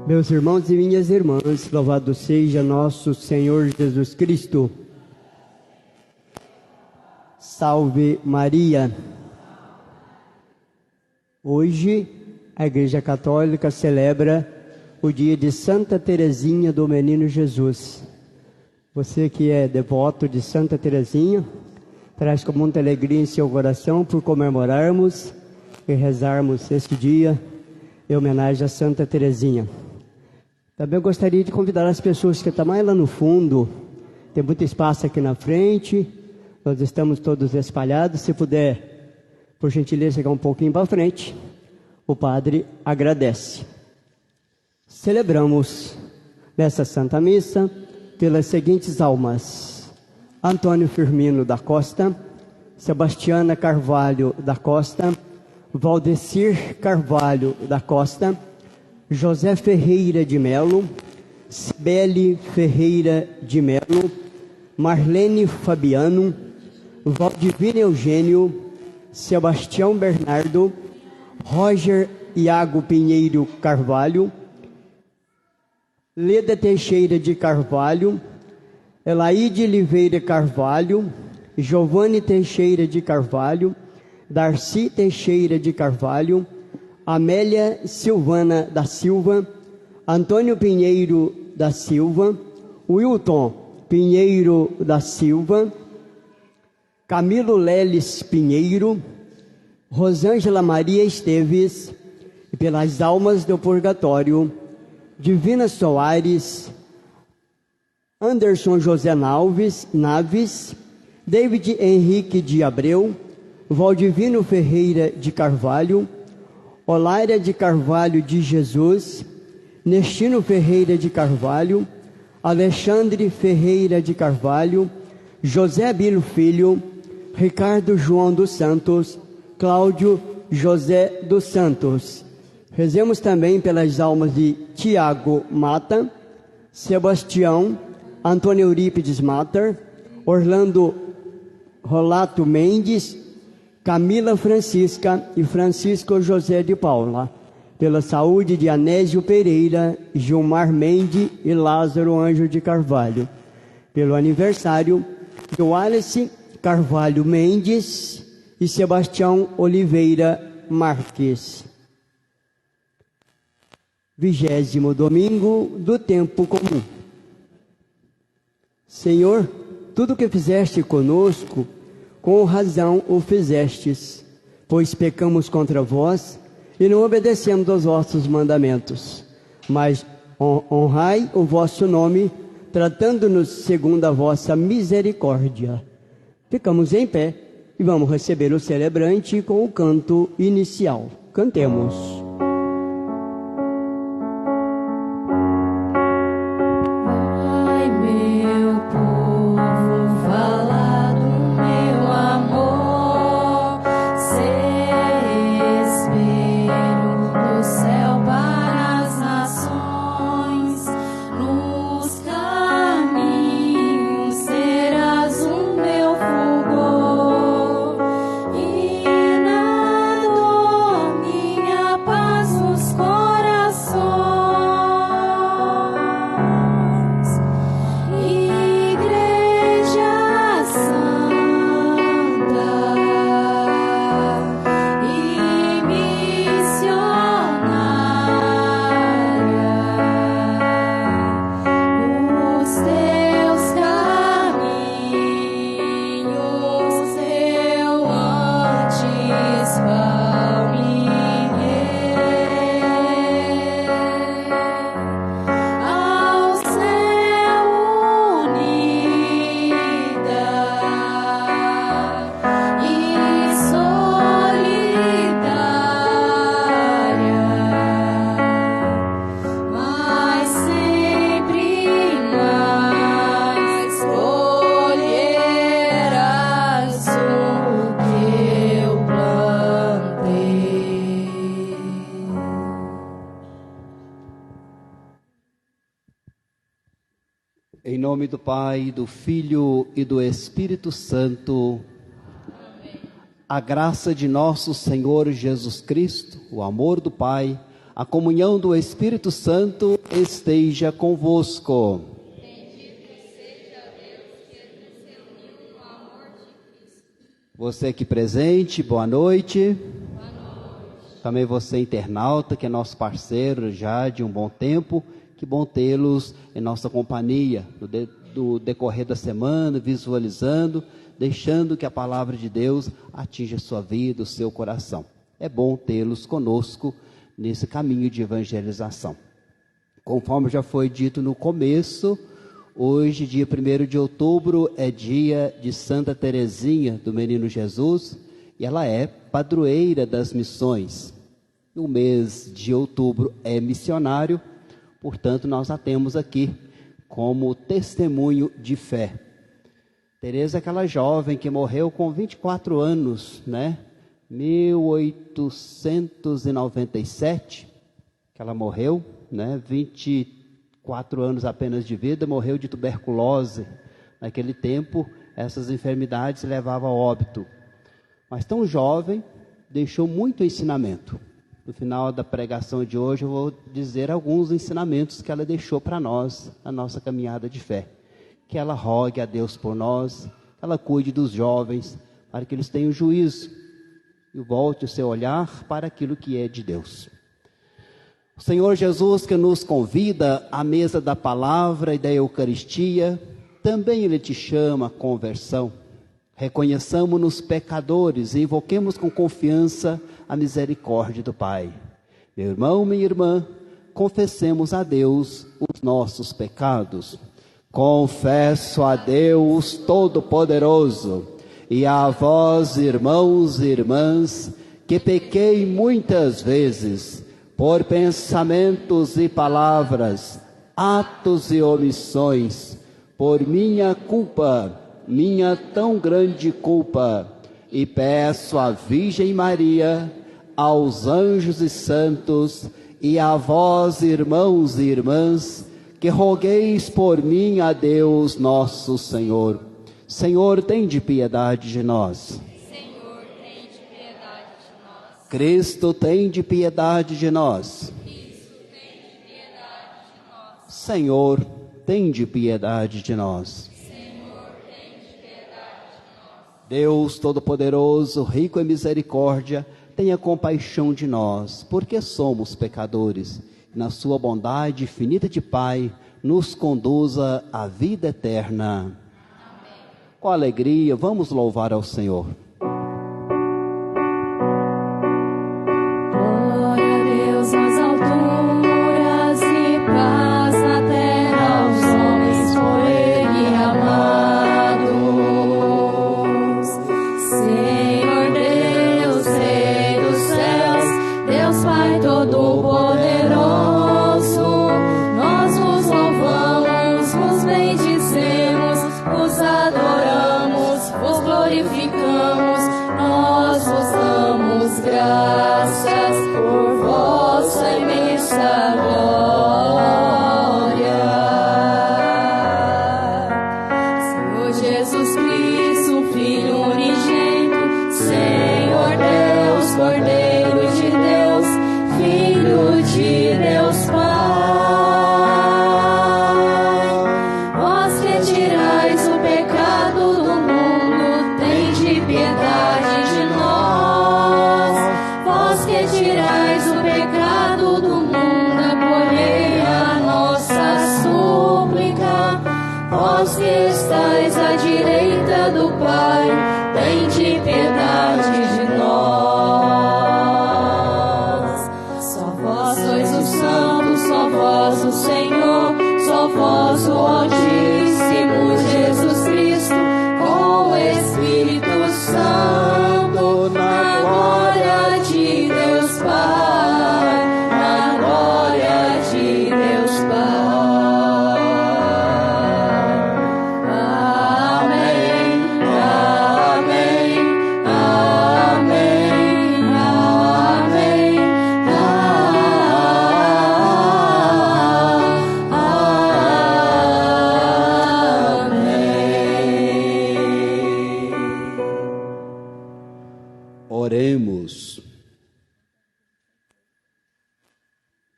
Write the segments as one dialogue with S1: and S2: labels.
S1: Meus irmãos e minhas irmãs, louvado seja nosso Senhor Jesus Cristo. Salve Maria. Hoje a Igreja Católica celebra o dia de Santa Teresinha do Menino Jesus. Você que é devoto de Santa Teresinha, traz com muita alegria em seu coração por comemorarmos e rezarmos este dia em homenagem a Santa Teresinha. Também gostaria de convidar as pessoas que estão mais lá no fundo, tem muito espaço aqui na frente, nós estamos todos espalhados, se puder, por gentileza, chegar um pouquinho para frente, o Padre agradece. Celebramos nessa Santa Missa pelas seguintes almas: Antônio Firmino da Costa, Sebastiana Carvalho da Costa, Valdecir Carvalho da Costa, José Ferreira de Melo, Cibele Ferreira de Melo, Marlene Fabiano, Valdivino Eugênio, Sebastião Bernardo, Roger Iago Pinheiro Carvalho, Leda Teixeira de Carvalho, Elaide Oliveira Carvalho, Giovanni Teixeira de Carvalho, Darcy Teixeira de Carvalho, Amélia Silvana da Silva, Antônio Pinheiro da Silva, Wilton Pinheiro da Silva, Camilo Leles Pinheiro, Rosângela Maria Esteves, e pelas almas do purgatório, Divina Soares, Anderson José Naves, David Henrique de Abreu, Valdivino Ferreira de Carvalho, Olária de Carvalho de Jesus, Nestino Ferreira de Carvalho, Alexandre Ferreira de Carvalho, José Bilo Filho, Ricardo João dos Santos, Cláudio José dos Santos. Rezemos também pelas almas de Tiago Mata, Sebastião, Antônio Eurípides Matar, Orlando Rolato Mendes, Camila Francisca e Francisco José de Paula, pela saúde de Anésio Pereira, Gilmar Mendes e Lázaro Anjo de Carvalho, pelo aniversário de Wallace Carvalho Mendes e Sebastião Oliveira Marques. 20º domingo do tempo comum. Senhor, tudo que fizeste conosco, com razão o fizestes, pois pecamos contra vós e não obedecemos aos vossos mandamentos. Mas honrai o vosso nome, tratando-nos segundo a vossa misericórdia. Ficamos em pé e vamos receber o celebrante com o canto inicial. Cantemos.
S2: Em nome do Pai, do Filho e do Espírito Santo. Amém. A graça de nosso Senhor Jesus Cristo, o amor do Pai, A comunhão do Espírito Santo esteja convosco. Você aqui presente, boa noite. Boa noite. Também você internauta, que é nosso parceiro já de um bom tempo. Que bom tê-los em nossa companhia do decorrer da semana, visualizando, deixando que a palavra de Deus atinja a sua vida, o seu coração. É bom tê-los conosco nesse caminho de evangelização. Conforme já foi dito no começo, hoje, dia 1º de outubro, é dia de Santa Teresinha do Menino Jesus, e ela é padroeira das missões. O mês de outubro é missionário, portanto, nós a temos aqui como testemunho de fé. Teresa é aquela jovem que morreu com 24 anos, 1897, que ela morreu, 24 anos apenas de vida, morreu de tuberculose. Naquele tempo, essas enfermidades levavam ao óbito. Mas tão jovem, deixou muito ensinamento. No final da pregação de hoje, eu vou dizer alguns ensinamentos que ela deixou para nós, na nossa caminhada de fé. Que ela rogue a Deus por nós, que ela cuide dos jovens, para que eles tenham juízo e volte o seu olhar para aquilo que é de Deus. O Senhor Jesus, que nos convida à mesa da palavra e da Eucaristia, também Ele te chama à conversão. Reconheçamos-nos pecadores e invoquemos com confiança a misericórdia do Pai. Meu irmão, minha irmã, confessemos a Deus os nossos pecados. Confesso a Deus Todo-Poderoso e a vós, irmãos e irmãs, que pequei muitas vezes, por pensamentos e palavras, atos e omissões, por minha culpa, minha tão grande culpa, e peço à Virgem Maria, aos anjos e santos, e a vós, irmãos e irmãs, que rogueis por mim a Deus nosso Senhor. Senhor, tende piedade de nós.
S3: Senhor, tende piedade de nós.
S2: Cristo, tende piedade de nós.
S3: Cristo, tende piedade de nós.
S2: Senhor, tende piedade de nós.
S3: Senhor, tende piedade de nós.
S2: Deus Todo-Poderoso, rico em misericórdia, tenha compaixão de nós, porque somos pecadores. Na sua bondade infinita de Pai, nos conduza à vida eterna.
S3: Amém.
S2: Com alegria, vamos louvar ao Senhor.
S3: Glória a Deus nas alturas e paz na terra aos homens por Ele amados. Senhor Deus, Rei dos céus, Deus Pai Todo-Poderoso, nós vos louvamos, vos bendizemos, vos adoramos, vos glorificamos, nós vos damos graças por vossa imensa glória. Senhor Jesus Cristo, Filho unigênito, Senhor Deus, Cordeiro de Deus, Filho de Deus Pai, vós que tirais o pecado do mundo, tende piedade de nós. Vós que tirais o pecado do mundo,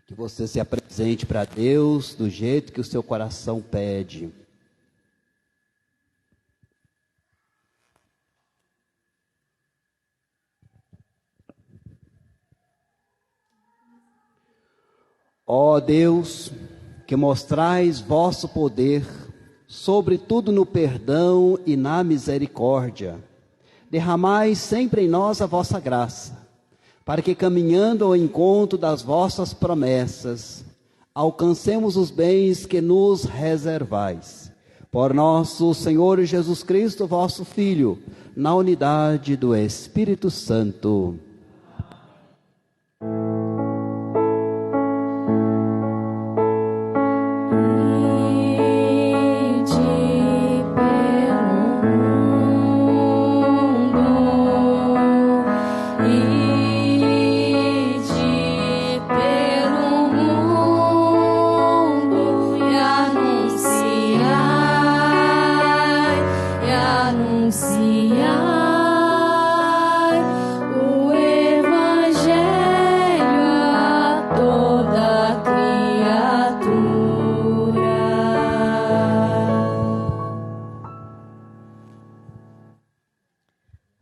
S2: Que você se apresente para Deus do jeito que o seu coração pede. Ó Deus, que mostrais vosso poder, sobretudo no perdão e na misericórdia, derramai sempre em nós a vossa graça, para que, caminhando ao encontro das vossas promessas, alcancemos os bens que nos reservais. Por nosso Senhor Jesus Cristo, vosso Filho, na unidade do Espírito Santo.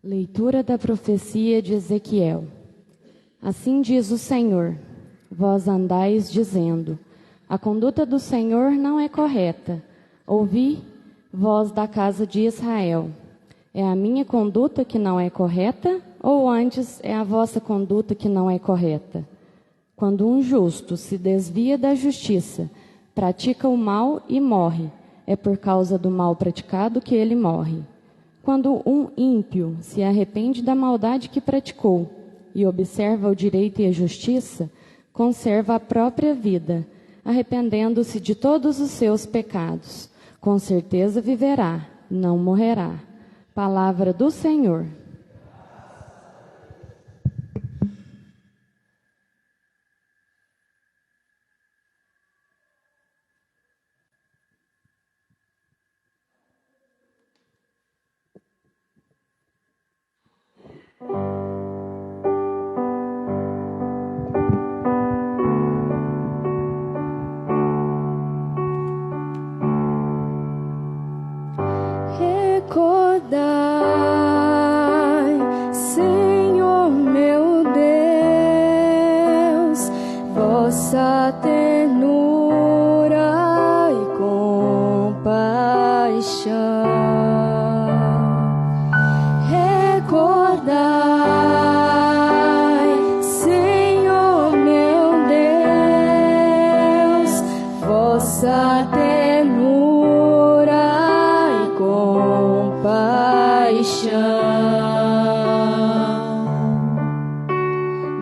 S4: Leitura da profecia de Ezequiel. Assim diz o Senhor: vós andais dizendo, a conduta do Senhor não é correta. Ouvi, vós da casa de Israel. É a minha conduta que não é correta? Ou antes é a vossa conduta que não é correta? Quando um justo se desvia da justiça, pratica o mal e morre, é por causa do mal praticado que ele morre. Quando um ímpio se arrepende da maldade que praticou e observa o direito e a justiça, conserva a própria vida, arrependendo-se de todos os seus pecados. Com certeza viverá, não morrerá. Palavra do Senhor.
S3: Recordai, Senhor meu Deus, vossa ternura e compaixão. Recordai, Senhor meu Deus, vossa ternura e compaixão.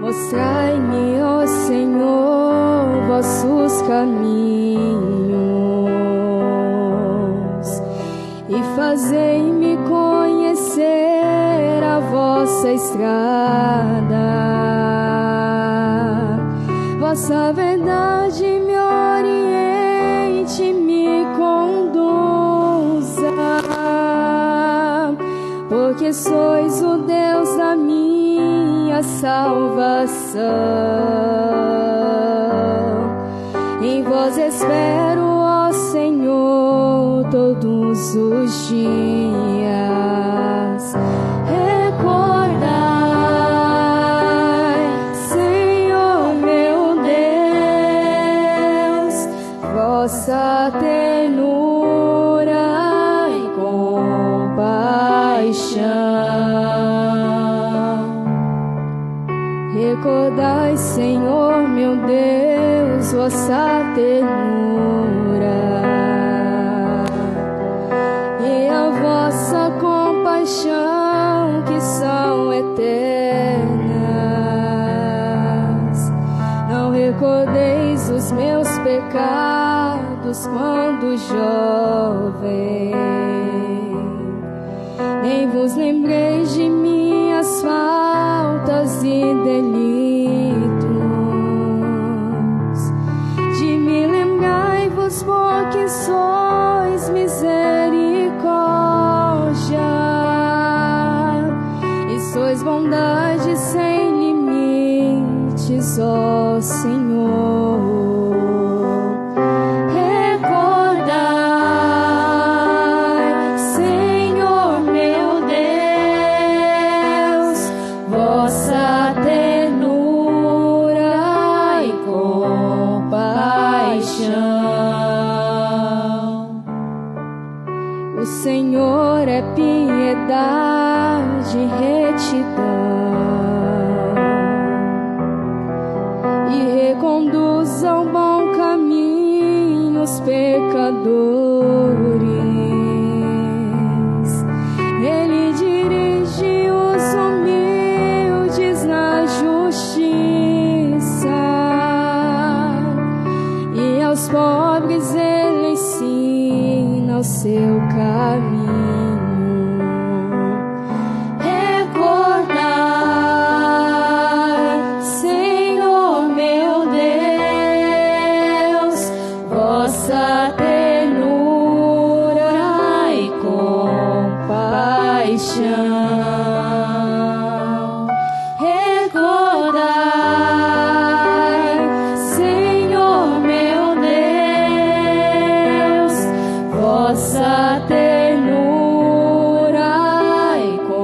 S3: Mostrai-me, ó Senhor, vossos caminhos e fazei-me conhecer a vossa estrada. Vossa verdade me oriente, me conduza, porque sois o Deus da minha salvação. Em vós espero, ó Senhor, todos os dias. Recordai, Senhor meu Deus, vossa ternura e compaixão. Recordai, Senhor meu Deus, vossa ternura e a vossa compaixão, que são eternas. Não recordeis os meus pecados quando jovem, nem vos lembreis de minhas faltas e delitos. De mim lembrai-vos, porque sois misericórdia e sois bondade sem limites, ó Senhor. vossa ternura e compaixão.
S5: O Senhor é piedade e retidão, e reconduz ao bom caminho os pecadores. Ele dirige os humildes na justiça, e aos pobres ele ensina o seu caminho.
S3: Recordai, Senhor meu Deus, vossa ternura e compaixão. Recordai, Senhor meu Deus, vossa ternura e compaixão.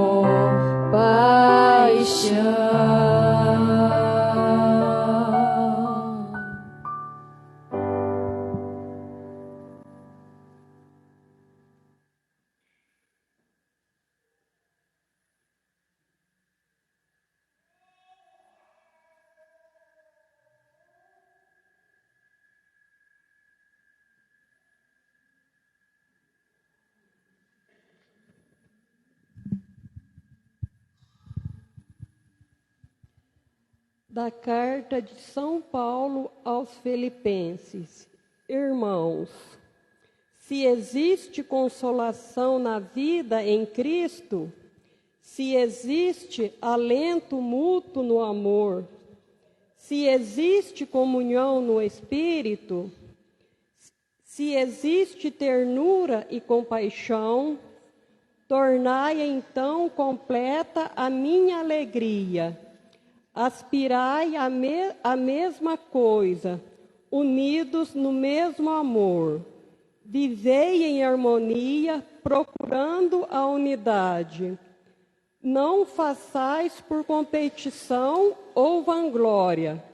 S6: Da carta de São Paulo aos Filipenses. Irmãos, se existe consolação na vida em Cristo, se existe alento mútuo no amor, se existe comunhão no Espírito, se existe ternura e compaixão, tornai então completa a minha alegria. Aspirai a mesma coisa, unidos no mesmo amor. Vivei em harmonia, procurando a unidade. Não façais por competição ou vanglória,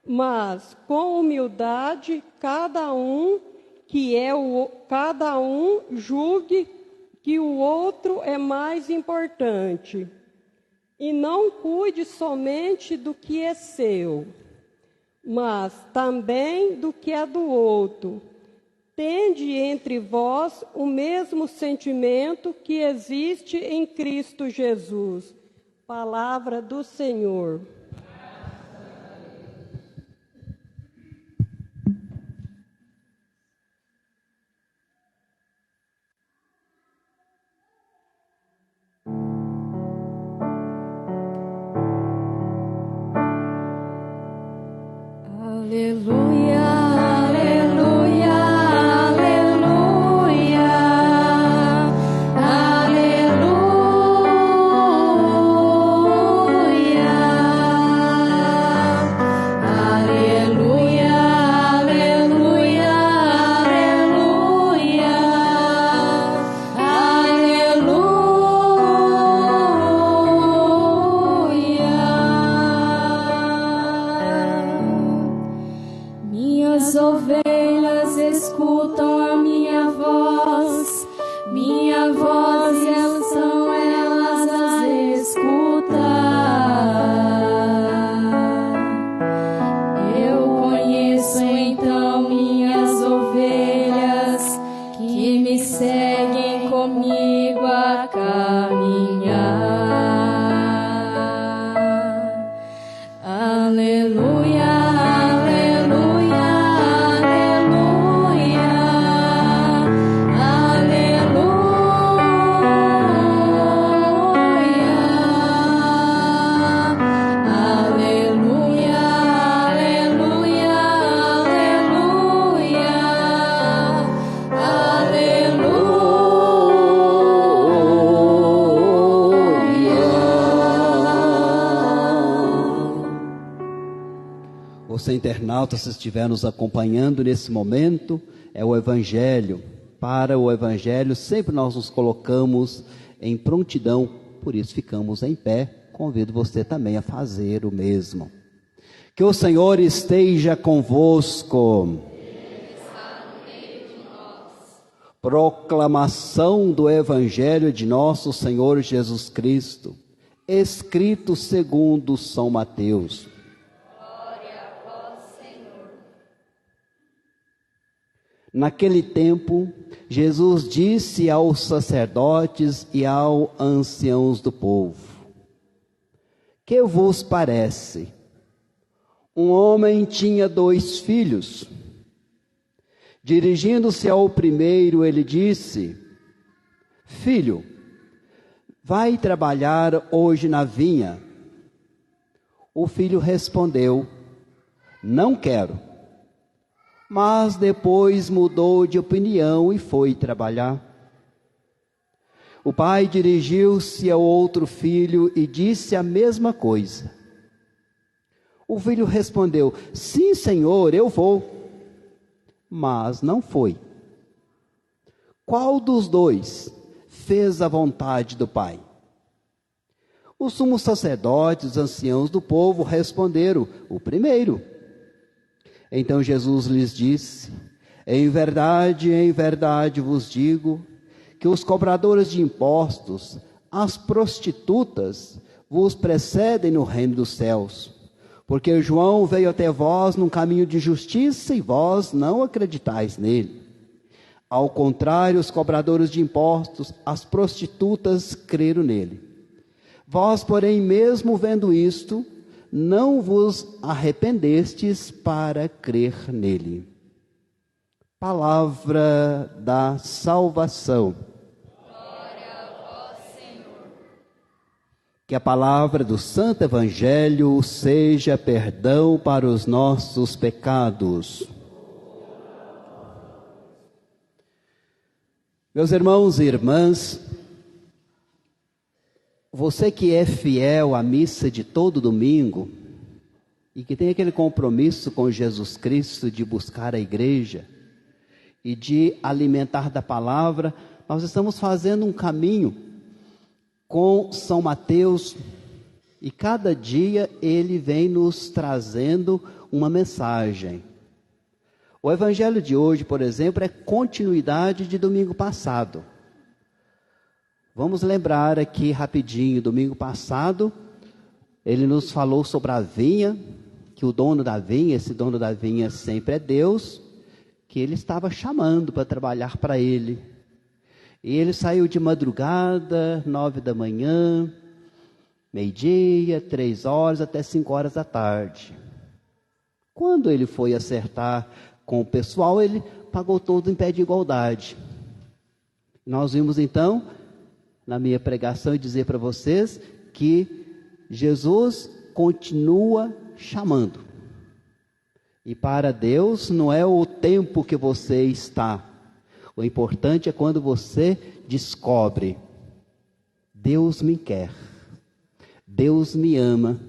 S6: mas com humildade cada um julgue que o outro é mais importante. E não cuide somente do que é seu, mas também do que é do outro. Tende entre vós o mesmo sentimento que existe em Cristo Jesus. Palavra do Senhor.
S3: Aleluia, aleluia, aleluia, aleluia, aleluia, Minhas ovelhas escutam a minha voz elas são elas a escutar. Eu conheço então minhas ovelhas que me seguem comigo a caminhar. Aleluia.
S2: Você, internauta, se estiver nos acompanhando nesse momento, é o Evangelho. Para o Evangelho, sempre nós nos colocamos em prontidão, por isso ficamos em pé convido você também a fazer o mesmo. Que o Senhor esteja convosco.
S3: Ele está no meio de nós.
S2: Proclamação do Evangelho de nosso Senhor Jesus Cristo, escrito segundo São Mateus.
S3: Glória a vós, Senhor.
S2: Naquele tempo, Jesus disse aos sacerdotes e aos anciãos do povo: Que vos parece? Um homem tinha 2 filhos. Dirigindo-se ao primeiro, ele disse: Filho, vai trabalhar hoje na vinha. O filho respondeu: Não quero. Mas depois mudou de opinião e foi trabalhar. O pai dirigiu-se ao outro filho e disse a mesma coisa. O filho respondeu: Sim, senhor, eu vou. Mas não foi. Qual dos 2 fez a vontade do pai? Os sumos sacerdotes, os anciãos do povo responderam: O primeiro. Então Jesus lhes disse: em verdade vos digo, que os cobradores de impostos, as prostitutas, vos precedem no reino dos céus. Porque João veio até vós num caminho de justiça e vós não acreditais nele. Ao contrário, os cobradores de impostos, as prostitutas, creram nele. Vós, porém, mesmo vendo isto, não vos arrependestes para crer nele. Palavra da salvação.
S3: Glória a vós, Senhor.
S2: Que a palavra do Santo Evangelho seja perdão para os nossos pecados. Meus irmãos e irmãs, você que é fiel à missa de todo domingo e que tem aquele compromisso com Jesus Cristo de buscar a igreja e de alimentar da palavra, nós estamos fazendo um caminho com São Mateus e cada dia ele vem nos trazendo uma mensagem. O evangelho de hoje, por exemplo, é continuidade de domingo passado. Vamos lembrar aqui rapidinho, domingo passado, ele nos falou sobre a vinha, que o dono da vinha, esse dono da vinha sempre é Deus, que ele estava chamando para trabalhar para ele. E ele saiu de madrugada, 9 da manhã, meio-dia, 3 horas, até 5 horas da tarde. Quando ele foi acertar com o pessoal, ele pagou todo em pé de igualdade. Nós vimos então, na minha pregação, e dizer para vocês que Jesus continua chamando. E para Deus não é o tempo que você está. O importante é quando você descobre: Deus me quer, Deus me ama,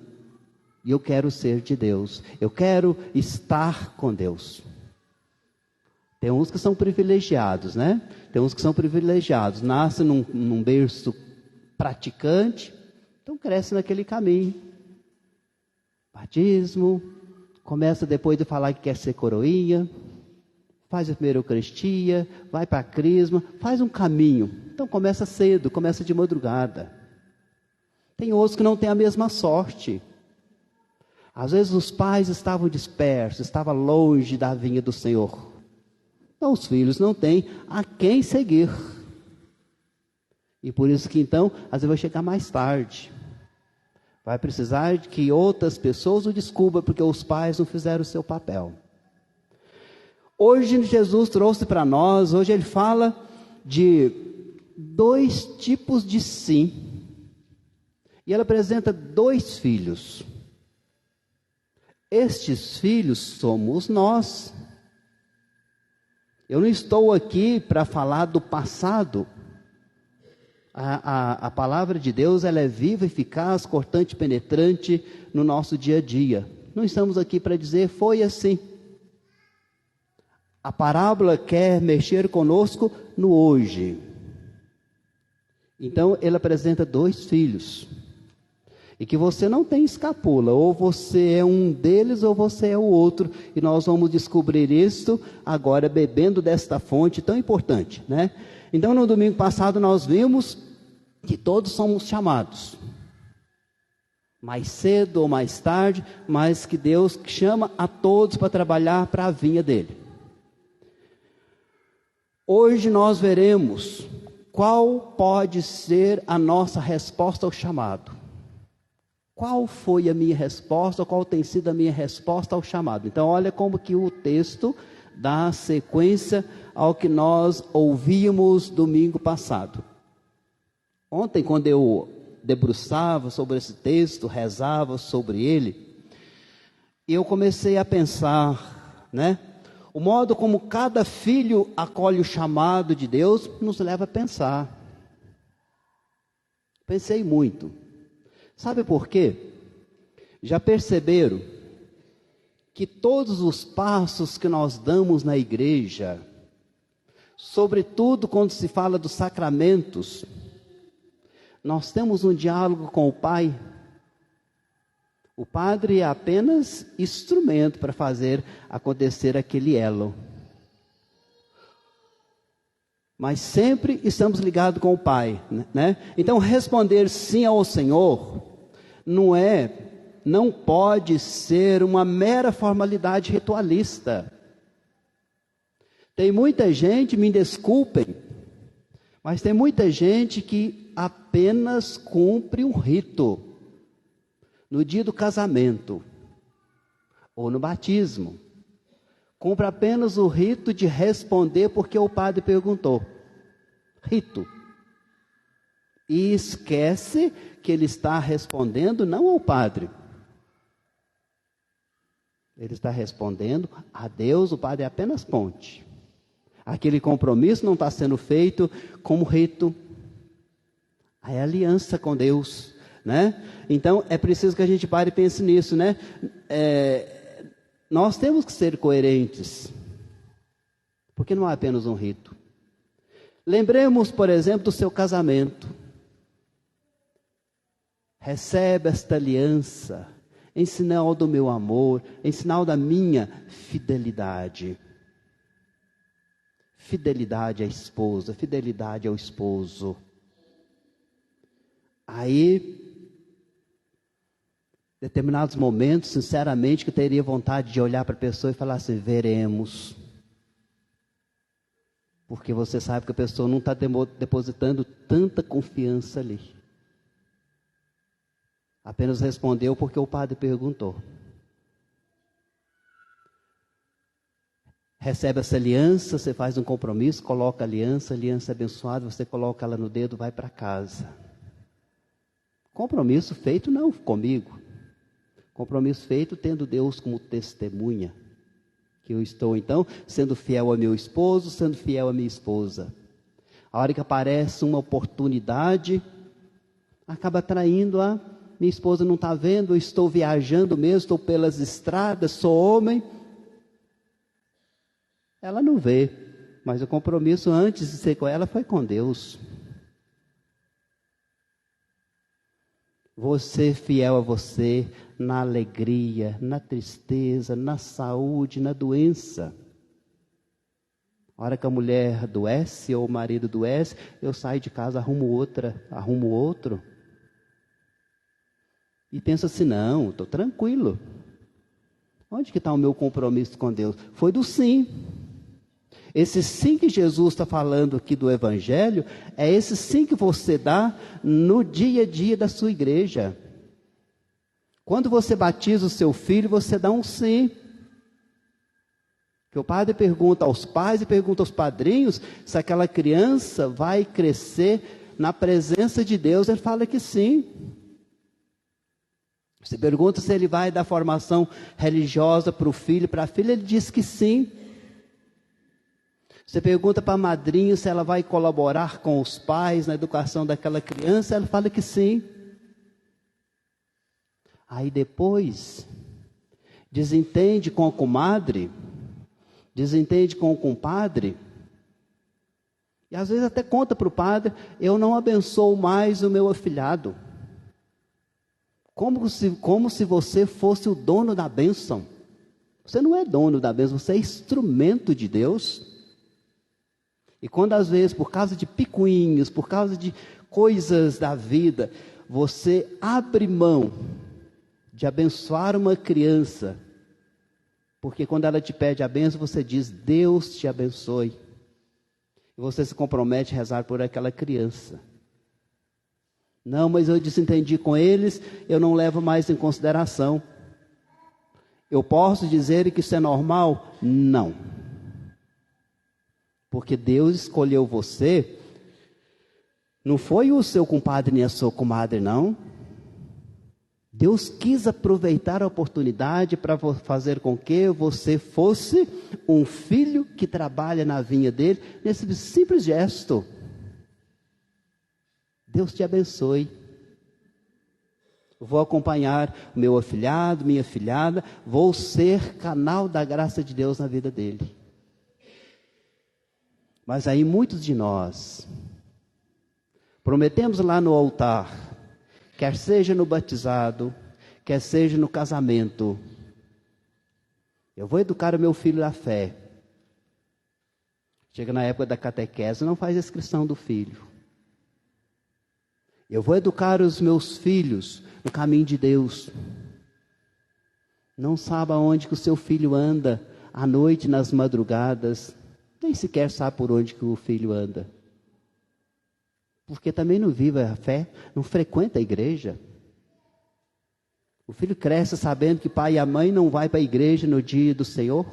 S2: e eu quero ser de Deus, eu quero estar com Deus. Tem uns que são privilegiados, né? Tem uns que são privilegiados, nascem num berço praticante, então cresce naquele caminho. Batismo, começa depois de falar que quer ser coroinha, faz a primeira Eucaristia, vai para a crisma, faz um caminho. Então começa cedo, começa de madrugada. Tem outros que não têm a mesma sorte. Às vezes os pais estavam dispersos, estavam longe da vinha do Senhor. Então os filhos não têm a quem seguir. E por isso que então, às vezes vai chegar mais tarde. Vai precisar de que outras pessoas o descubram, porque os pais não fizeram o seu papel. Hoje Jesus trouxe para nós, hoje ele fala de 2 tipos de sim. E ele apresenta 2 filhos. Estes filhos somos nós. Eu não estou aqui para falar do passado. A palavra de Deus, ela é viva, eficaz, cortante e penetrante no nosso dia a dia. Não estamos aqui para dizer foi assim. A parábola quer mexer conosco no hoje. Então ele apresenta 2 filhos. E que você não tem escapula, ou você é um deles ou você é o outro. E nós vamos descobrir isso agora bebendo desta fonte tão importante, né? Então no domingo passado nós vimos que todos somos chamados. Mais cedo ou mais tarde, mas que Deus chama a todos para trabalhar para a vinha dele. Hoje nós veremos qual pode ser a nossa resposta ao chamado. Qual foi a minha resposta, ou qual tem sido a minha resposta ao chamado? Então olha como que o texto dá sequência ao que nós ouvimos domingo passado. Ontem, quando eu debruçava sobre esse texto, rezava sobre ele, eu comecei a pensar, né? O modo como cada filho acolhe o chamado de Deus nos leva a pensar. Pensei muito. Sabe por quê? Já perceberam que todos os passos que nós damos na igreja, sobretudo quando se fala dos sacramentos, nós temos um diálogo com o Pai. O padre é apenas instrumento para fazer acontecer aquele elo. Mas sempre estamos ligados com o Pai, né? Então responder sim ao Senhor não pode ser uma mera formalidade ritualista. Tem muita gente, me desculpem, mas tem muita gente que apenas cumpre um rito. No dia do casamento, ou no batismo, cumpre apenas o rito de responder porque o padre perguntou. Rito. E esquece que ele está respondendo não ao padre. Ele está respondendo a Deus, o padre é apenas ponte. Aquele compromisso não está sendo feito como rito. É aliança com Deus, né? Então é preciso que a gente pare e pense nisso, né? Nós temos que ser coerentes, porque não é apenas um rito. Lembremos, por exemplo, do seu casamento. Recebe esta aliança em sinal do meu amor, em sinal da minha fidelidade. Fidelidade à esposa, fidelidade ao esposo. Aí, determinados momentos, sinceramente, que eu teria vontade de olhar para a pessoa e falar assim, veremos. Porque você sabe que a pessoa não está depositando tanta confiança ali. Apenas respondeu porque o padre perguntou. Recebe essa aliança, você faz um compromisso, coloca a aliança é abençoada, você coloca ela no dedo, vai para casa. Compromisso feito não comigo. Compromisso feito tendo Deus como testemunha. Que eu estou então sendo fiel ao meu esposo, sendo fiel à minha esposa. A hora que aparece uma oportunidade, acaba traindo a minha esposa não está vendo, eu estou viajando mesmo, estou pelas estradas, sou homem. Ela não vê, mas o compromisso antes de ser com ela foi com Deus. Você fiel a você na alegria, na tristeza, na saúde, na doença. A hora que a mulher adoece ou o marido adoece, eu saio de casa, arrumo outro. E penso assim, não, estou tranquilo. Onde que está o meu compromisso com Deus? Foi do sim. Esse sim que Jesus está falando aqui do Evangelho, é esse sim que você dá no dia a dia da sua igreja. Quando você batiza o seu filho, você dá um sim. Que o padre pergunta aos pais e pergunta aos padrinhos se aquela criança vai crescer na presença de Deus. Ele fala que sim. Você pergunta se ele vai dar formação religiosa para o filho, para a filha, ele diz que sim. Você pergunta para a madrinha se ela vai colaborar com os pais na educação daquela criança, ela fala que sim. Aí depois, desentende com a comadre, desentende com o compadre, e às vezes até conta para o padre, eu não abençoo mais o meu afilhado. como se você fosse o dono da bênção. Você não é dono da bênção, você é instrumento de Deus. E quando às vezes, por causa de picuinhos, por causa de coisas da vida, você abre mão de abençoar uma criança, porque quando ela te pede a bênção, você diz, Deus te abençoe. E você se compromete a rezar por aquela criança. Não, mas eu desentendi com eles, eu não levo mais em consideração. Eu posso dizer que isso é normal? Não. Porque Deus escolheu você, não foi o seu compadre nem a sua comadre, não. Deus quis aproveitar a oportunidade para fazer com que você fosse um filho que trabalha na vinha dele, nesse simples gesto. Deus te abençoe. Eu vou acompanhar o meu afilhado, minha afilhada, vou ser canal da graça de Deus na vida dele. Mas aí muitos de nós prometemos lá no altar, quer seja no batizado, quer seja no casamento, eu vou educar o meu filho na fé. Chega na época da catequese, não faz a inscrição do filho. Eu vou educar os meus filhos no caminho de Deus. Não sabe aonde que o seu filho anda, à noite, nas madrugadas, nem sequer sabe por onde que o filho anda. Porque também não vive a fé, não frequenta a igreja. O filho cresce sabendo que pai e a mãe não vai para a igreja no dia do Senhor.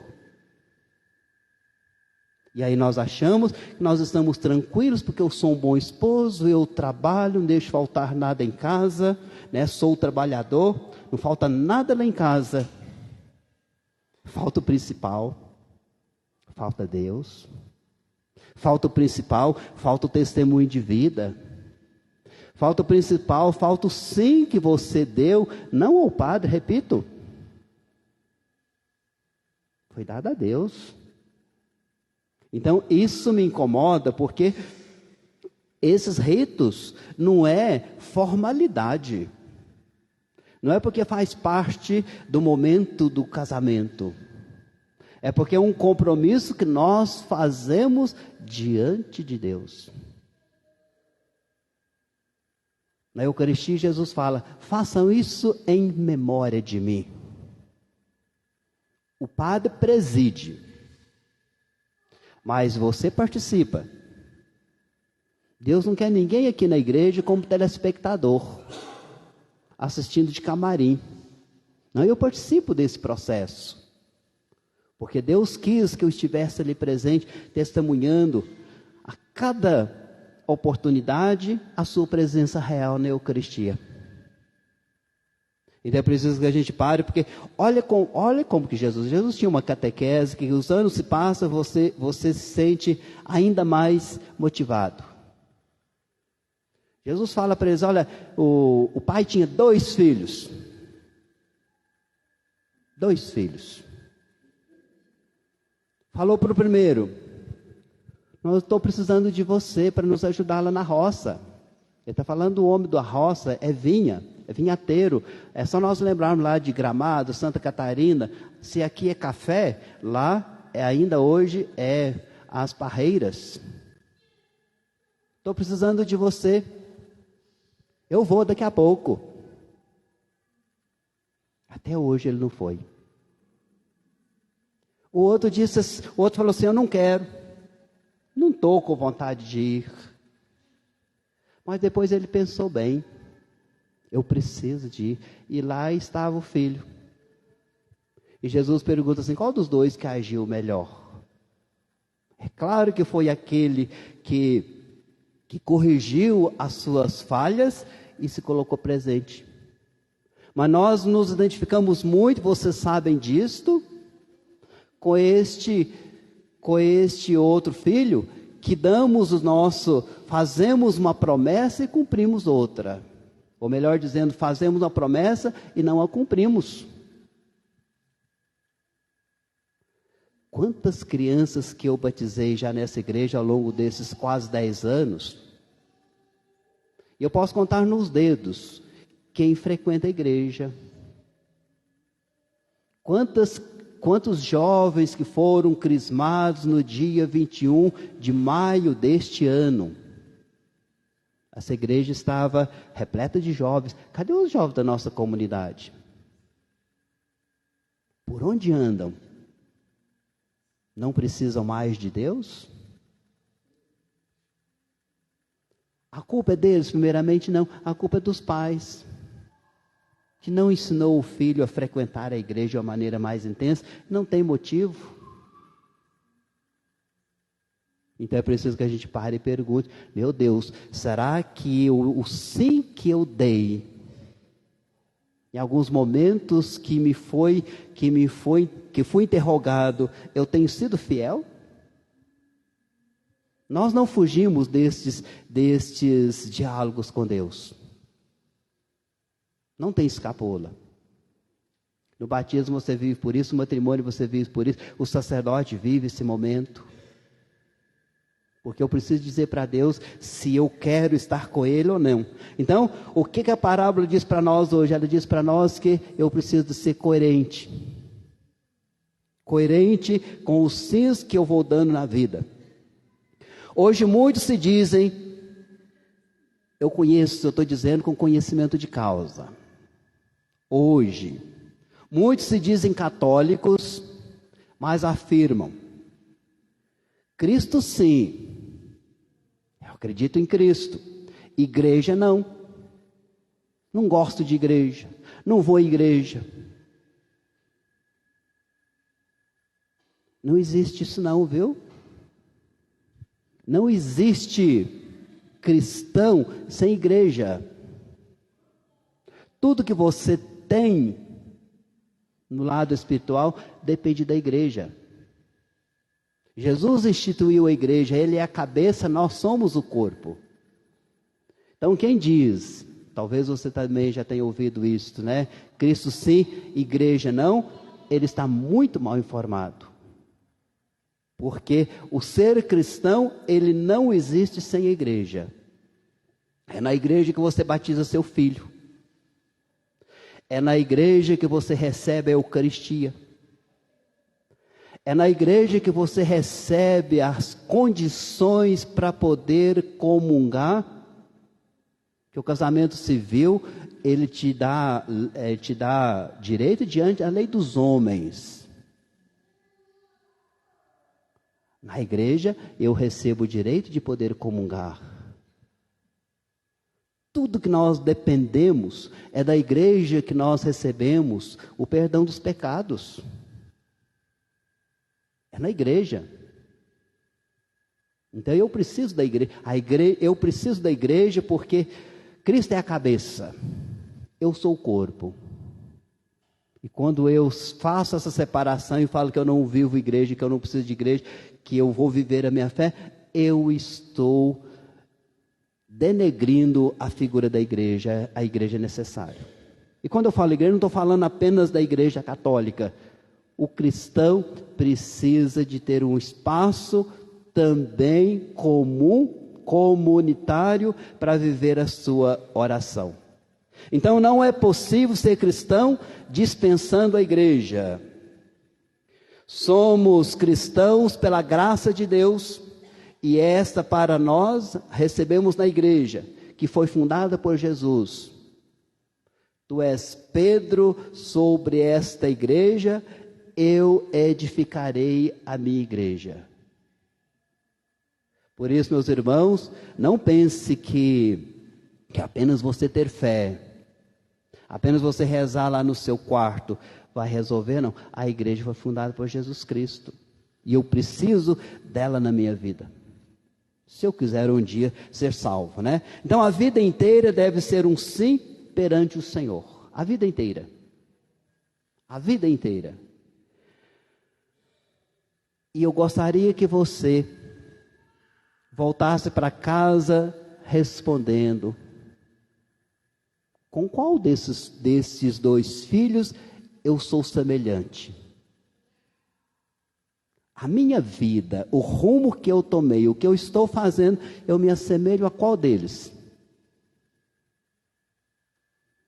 S2: E aí nós achamos que nós estamos tranquilos porque eu sou um bom esposo, eu trabalho, não deixo faltar nada em casa, né? Sou trabalhador, não falta nada lá em casa. Falta o principal, falta Deus. Falta o principal, falta o testemunho de vida. Falta o principal, falta o sim que você deu, não ao Padre, repito. Foi dado a Deus. Então, isso me incomoda, porque esses ritos não é formalidade. Não é porque faz parte do momento do casamento. É porque é um compromisso que nós fazemos diante de Deus. Na Eucaristia, Jesus fala, façam isso em memória de mim. O padre preside, mas você participa. Deus não quer ninguém aqui na igreja como telespectador, assistindo de camarim. Não, eu participo desse processo. Porque Deus quis que eu estivesse ali presente, testemunhando a cada oportunidade a sua presença real na Eucaristia. Então é preciso que a gente pare, porque olha como que Jesus tinha uma catequese, que os anos se passam, você se sente ainda mais motivado. Jesus fala para eles, olha, o pai tinha 2 filhos. 2 filhos. Falou para o primeiro, eu estou precisando de você para nos ajudar lá na roça. Ele está falando do homem da roça, é vinhateiro. É só nós lembrarmos lá de Gramado, Santa Catarina. Se aqui é café, lá ainda hoje é as parreiras. Estou precisando de você. Eu vou daqui a pouco. Até hoje ele não foi. O outro falou assim, eu não quero. Não estou com vontade de ir. Mas depois ele pensou bem. Eu preciso de ir. E lá estava o filho. E Jesus pergunta assim, qual dos 2 que agiu melhor? É claro que foi aquele que corrigiu as suas falhas e se colocou presente. Mas nós nos identificamos muito, vocês sabem disto, com este outro filho, que fazemos uma promessa e cumprimos outra. Ou melhor dizendo, fazemos uma promessa e não a cumprimos. Quantas crianças que eu batizei já nessa igreja ao longo desses quase 10 anos, e eu posso contar nos dedos, quem frequenta a igreja. Quantos jovens que foram crismados no dia 21 de maio deste ano? Essa igreja estava repleta de jovens. Cadê os jovens da nossa comunidade? Por onde andam? Não precisam mais de Deus? A culpa é deles, primeiramente? Não. A culpa é dos pais, que não ensinou o filho a frequentar a igreja de uma maneira mais intensa. Não tem motivo. Então é preciso que a gente pare e pergunte: meu Deus, será que o sim que eu dei, em alguns momentos que fui interrogado, eu tenho sido fiel? Nós não fugimos destes diálogos com Deus. Não tem escapola. No batismo você vive por isso, no matrimônio você vive por isso, o sacerdote vive esse momento. Porque eu preciso dizer para Deus se eu quero estar com Ele ou não. Então, o que a parábola diz para nós hoje? Ela diz para nós que eu preciso ser coerente. Coerente com os sims que eu vou dando na vida. Hoje muitos se dizem, eu estou dizendo com conhecimento de causa. Hoje, muitos se dizem católicos, mas afirmam: Cristo sim, eu acredito em Cristo, igreja não gosto de igreja, não vou à igreja. Não existe isso não, viu? Não existe cristão sem igreja. Tudo que você tem no lado espiritual depende da igreja. Jesus instituiu a igreja, Ele é a cabeça, nós somos o corpo. Então quem diz, talvez você também já tenha ouvido isso, né? Cristo sim, igreja não, ele está muito mal informado. Porque o ser cristão, ele não existe sem a igreja. É na igreja que você batiza seu filho. É na igreja que você recebe a Eucaristia. É na igreja que você recebe as condições para poder comungar. Que o casamento civil, ele te dá direito diante da lei dos homens. Na igreja, eu recebo o direito de poder comungar. Tudo que nós dependemos é da igreja que nós recebemos o perdão dos pecados. É na igreja. Então eu preciso da igreja. Eu preciso da igreja porque Cristo é a cabeça. Eu sou o corpo. E quando eu faço essa separação e falo que eu não vivo igreja, que eu não preciso de igreja, que eu vou viver a minha fé, eu estou denegrindo a figura da igreja. A igreja é necessária. E quando eu falo igreja, não estou falando apenas da igreja católica. O cristão precisa de ter um espaço também comum, comunitário, para viver a sua oração. Então não é possível ser cristão dispensando a igreja. Somos cristãos pela graça de Deus, e esta para nós recebemos na igreja, que foi fundada por Jesus. Tu és Pedro sobre esta igreja, eu edificarei a minha igreja. Por isso, meus irmãos, não pense que apenas você ter fé, apenas você rezar lá no seu quarto vai resolver, não. A igreja foi fundada por Jesus Cristo. E eu preciso dela na minha vida. Se eu quiser um dia ser salvo, né? Então a vida inteira deve ser um sim perante o Senhor. A vida inteira. A vida inteira. E eu gostaria que você voltasse para casa respondendo: com qual desses dois filhos eu sou semelhante? A minha vida, o rumo que eu tomei, o que eu estou fazendo, eu me assemelho a qual deles?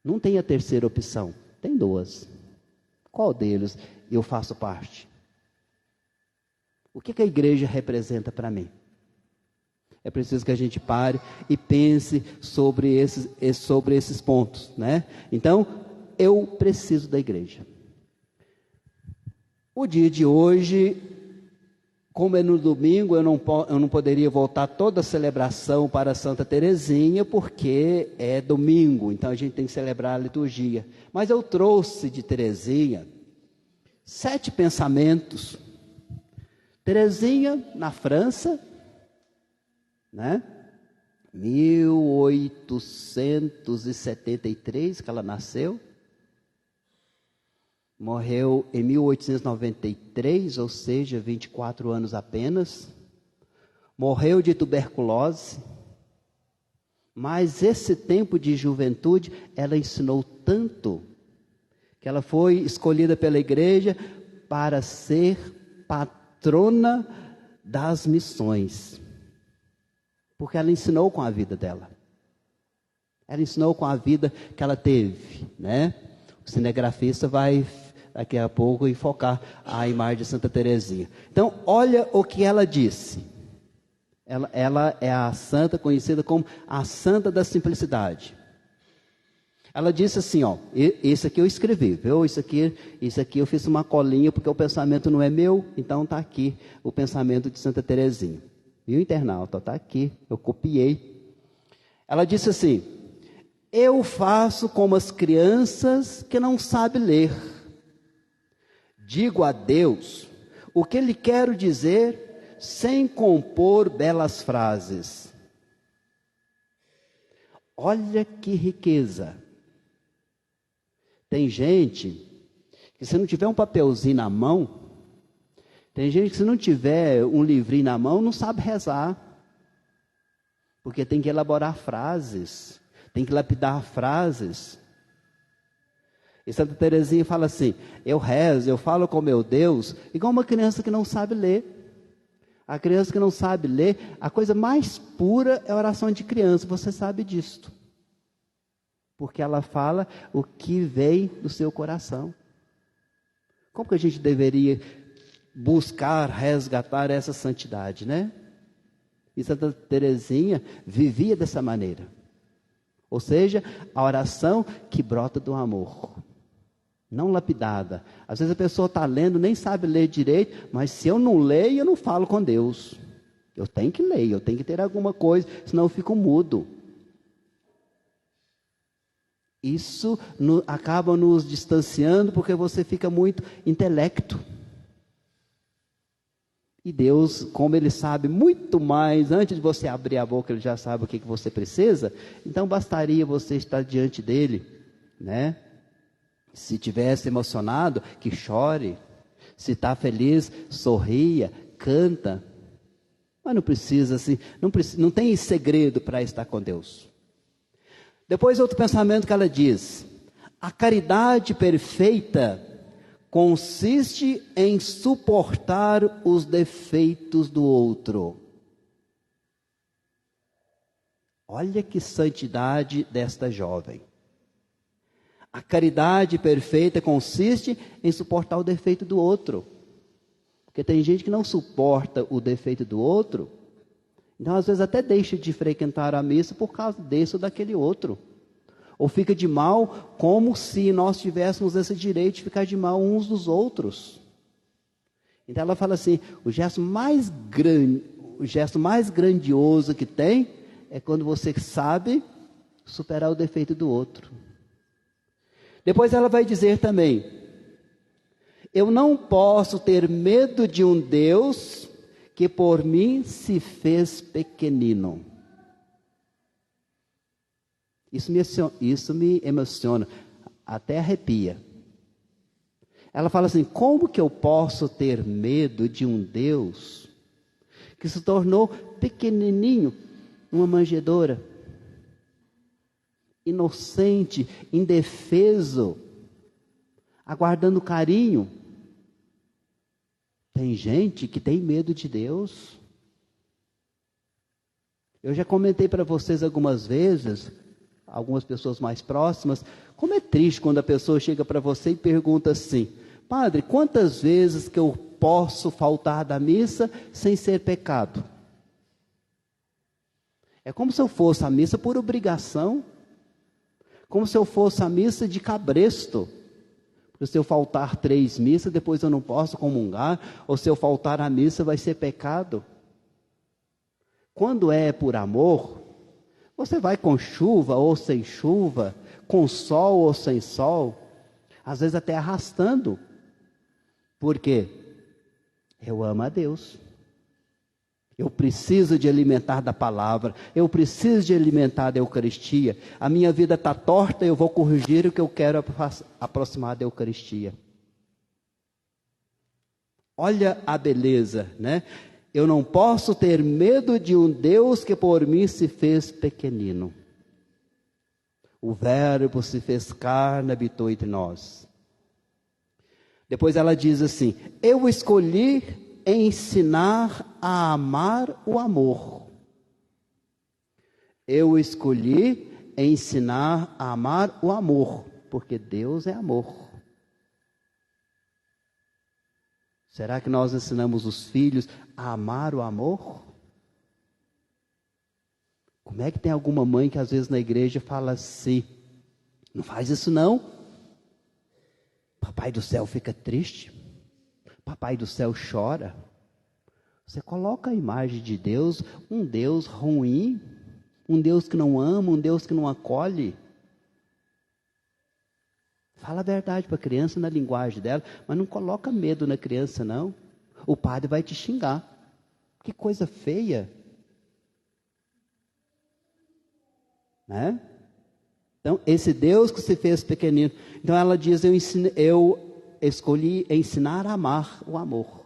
S2: Não tem a terceira opção, tem duas. Qual deles eu faço parte? O que a igreja representa para mim? É preciso que a gente pare e pense sobre esses pontos, né? Então, eu preciso da igreja. O dia de hoje, como é no domingo, eu não poderia voltar toda a celebração para Santa Teresinha, porque é domingo, então a gente tem que celebrar a liturgia. Mas eu trouxe de Teresinha 7 pensamentos. Teresinha, na França, né? 1873 que ela nasceu. Morreu em 1893, ou seja, 24 anos apenas. Morreu de tuberculose. Mas esse tempo de juventude, ela ensinou tanto, que ela foi escolhida pela igreja para ser patrona das missões. Porque ela ensinou com a vida dela. Ela ensinou com a vida que ela teve, né? O cinegrafista vai daqui a pouco enfocar a imagem de Santa Teresinha. Então, olha o que ela disse. Ela é a santa conhecida como a santa da simplicidade. Ela disse assim, ó, esse aqui eu escrevi, viu? Isso aqui eu fiz uma colinha porque o pensamento não é meu, então está aqui o pensamento de Santa Teresinha. E o internauta está aqui, eu copiei. Ela disse assim: eu faço como as crianças que não sabem ler. Digo a Deus o que lhe quero dizer sem compor belas frases. Olha que riqueza. Tem gente que se não tiver um papelzinho na mão, tem gente que se não tiver um livrinho na mão, não sabe rezar. Porque tem que elaborar frases, tem que lapidar frases. E Santa Teresinha fala assim: eu rezo, eu falo com meu Deus, igual uma criança que não sabe ler. A criança que não sabe ler, a coisa mais pura é a oração de criança, você sabe disto. Porque ela fala o que vem do seu coração. Como que a gente deveria buscar, resgatar essa santidade, né? E Santa Teresinha vivia dessa maneira. Ou seja, a oração que brota do amor. Não lapidada. Às vezes a pessoa está lendo, nem sabe ler direito, mas se eu não leio, eu não falo com Deus. Eu tenho que ler, eu tenho que ter alguma coisa, senão eu fico mudo. Isso acaba nos distanciando, porque você fica muito intelecto. E Deus, como Ele sabe muito mais, antes de você abrir a boca, Ele já sabe o que você precisa, então bastaria você estar diante dEle, né? Se tivesse emocionado, que chore. Se está feliz, sorria, canta. Mas não precisa assim, não tem segredo para estar com Deus. Depois outro pensamento que ela diz: a caridade perfeita consiste em suportar os defeitos do outro. Olha que santidade desta jovem. A caridade perfeita consiste em suportar o defeito do outro. Porque tem gente que não suporta o defeito do outro, então às vezes até deixa de frequentar a missa por causa desse ou daquele outro. Ou fica de mal, como se nós tivéssemos esse direito de ficar de mal uns dos outros. Então ela fala assim: o gesto mais grandioso que tem é quando você sabe superar o defeito do outro. Depois ela vai dizer também: eu não posso ter medo de um Deus que por mim se pequenino. Isso me emociona, até arrepia. Ela fala assim: como que eu posso ter medo de um Deus que se tornou pequenininho, numa manjedoura? Inocente, indefeso, aguardando carinho. Tem gente que tem medo de Deus. Eu já comentei para vocês algumas vezes algumas pessoas mais próximas, como é triste quando a pessoa chega para você e pergunta assim: padre, quantas vezes que eu posso faltar da missa sem ser pecado? É como se eu fosse à missa por obrigação, como se eu fosse à missa de cabresto. Porque se eu faltar 3 missas, depois eu não posso comungar, ou se eu faltar à missa vai ser pecado. Quando é por amor, você vai com chuva ou sem chuva, com sol ou sem sol, às vezes até arrastando. Por quê? Eu amo a Deus. Eu preciso de alimentar da palavra, eu preciso de alimentar da Eucaristia. A minha vida está torta, eu vou corrigir o que eu quero aproximar da Eucaristia. Olha a beleza, né? Eu não posso ter medo de um Deus que por mim se fez pequenino. O Verbo se fez carne, habitou entre nós. Depois ela diz assim: eu escolhi ensinar a amar o amor. Eu escolhi ensinar a amar o amor, porque Deus é amor. Será que nós ensinamos os filhos a amar o amor? Como é que tem alguma mãe que às vezes na igreja fala assim: não faz isso não, Papai do céu fica triste, Papai do céu chora. Você coloca a imagem de Deus, um Deus ruim, um Deus que não ama, um Deus que não acolhe. Fala a verdade para a criança na linguagem dela, mas não coloca medo na criança não. O padre vai te xingar. Que coisa feia. Né? Então, esse Deus que se fez pequenino. Então ela diz: eu escolhi ensinar a amar o amor.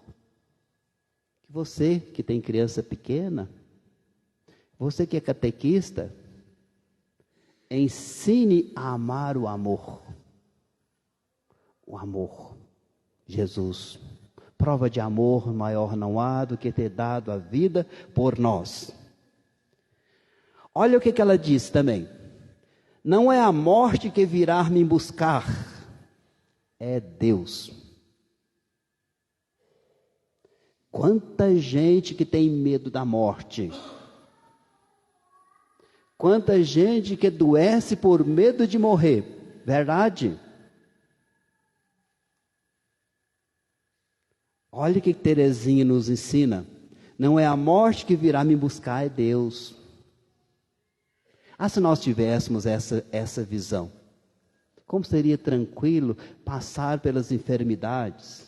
S2: Que você que tem criança pequena, você que é catequista, ensine a amar o amor. O amor. Jesus. Prova de amor maior não há do que ter dado a vida por nós. Olha o que ela diz também. Não é a morte que virá me buscar, é Deus. Quanta gente que tem medo da morte. Quanta gente que adoece por medo de morrer. Verdade? Olha o que Teresinha nos ensina. Não é a morte que virá me buscar, é Deus. Se nós tivéssemos essa visão, como seria tranquilo passar pelas enfermidades?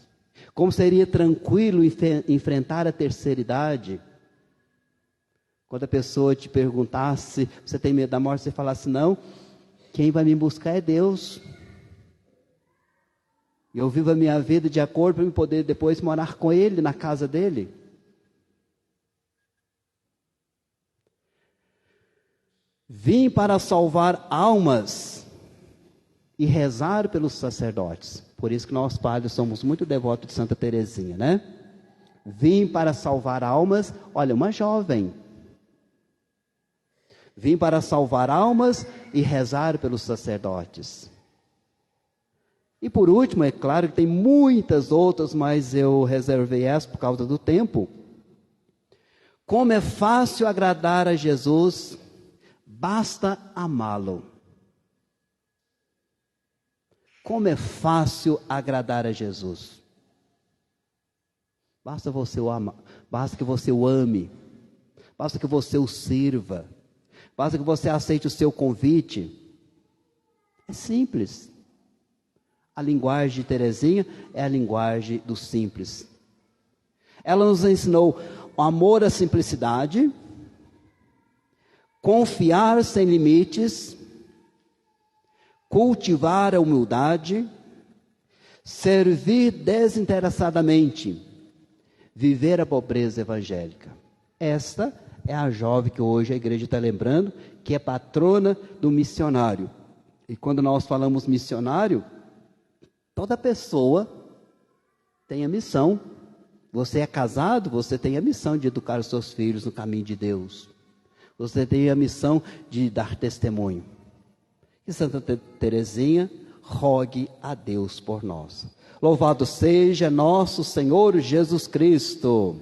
S2: Como seria tranquilo enfrentar a terceira idade? Quando a pessoa te perguntasse, você tem medo da morte, você falasse: não, quem vai me buscar é Deus. Eu vivo a minha vida de acordo para eu poder depois morar com Ele, na casa dEle. Vim para salvar almas e rezar pelos sacerdotes. Por isso que nós padres somos muito devotos de Santa Teresinha, né? Vim para salvar almas, olha, uma jovem. Vim para salvar almas e rezar pelos sacerdotes. E por último, é claro que tem muitas outras, mas eu reservei essa por causa do tempo. Como é fácil agradar a Jesus, basta amá-lo. Como é fácil agradar a Jesus. Basta você o amar, basta que você o ame, basta que você o sirva, basta que você aceite o seu convite. É simples. A linguagem de Teresinha é a linguagem do simples. Ela nos ensinou o amor à simplicidade, confiar sem limites, cultivar a humildade, servir desinteressadamente, viver a pobreza evangélica. Esta é a jovem que hoje a igreja está lembrando, que é patrona do missionário. E quando nós falamos missionário, toda pessoa tem a missão. Você é casado, você tem a missão de educar os seus filhos no caminho de Deus. Você tem a missão de dar testemunho. que Santa Teresinha rogue a Deus por nós. Louvado seja nosso Senhor Jesus Cristo.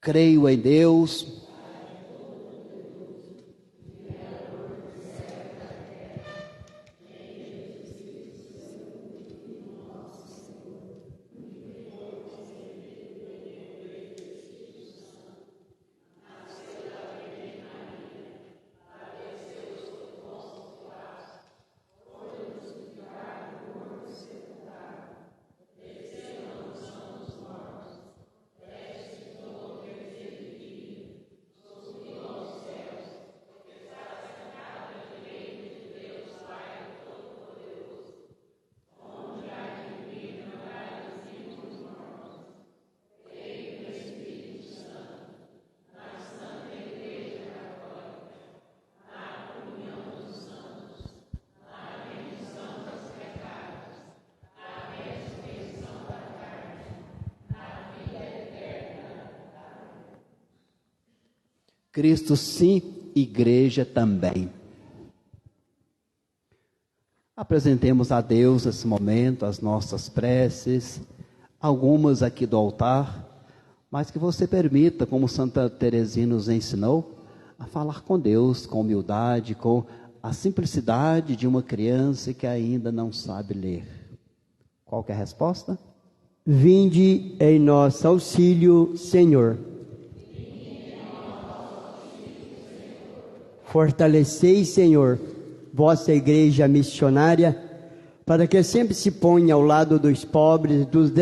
S2: Creio em Deus, Cristo sim, igreja também. Apresentemos a Deus nesse momento as nossas preces, algumas aqui do altar, mas que você permita, como Santa Teresinha nos ensinou, a falar com Deus com humildade, com a simplicidade de uma criança que ainda não sabe ler. Qual que é a resposta?
S1: Vinde em nosso auxílio, Senhor. Fortalecei, Senhor, vossa igreja missionária, para que sempre se ponha ao lado dos pobres e dos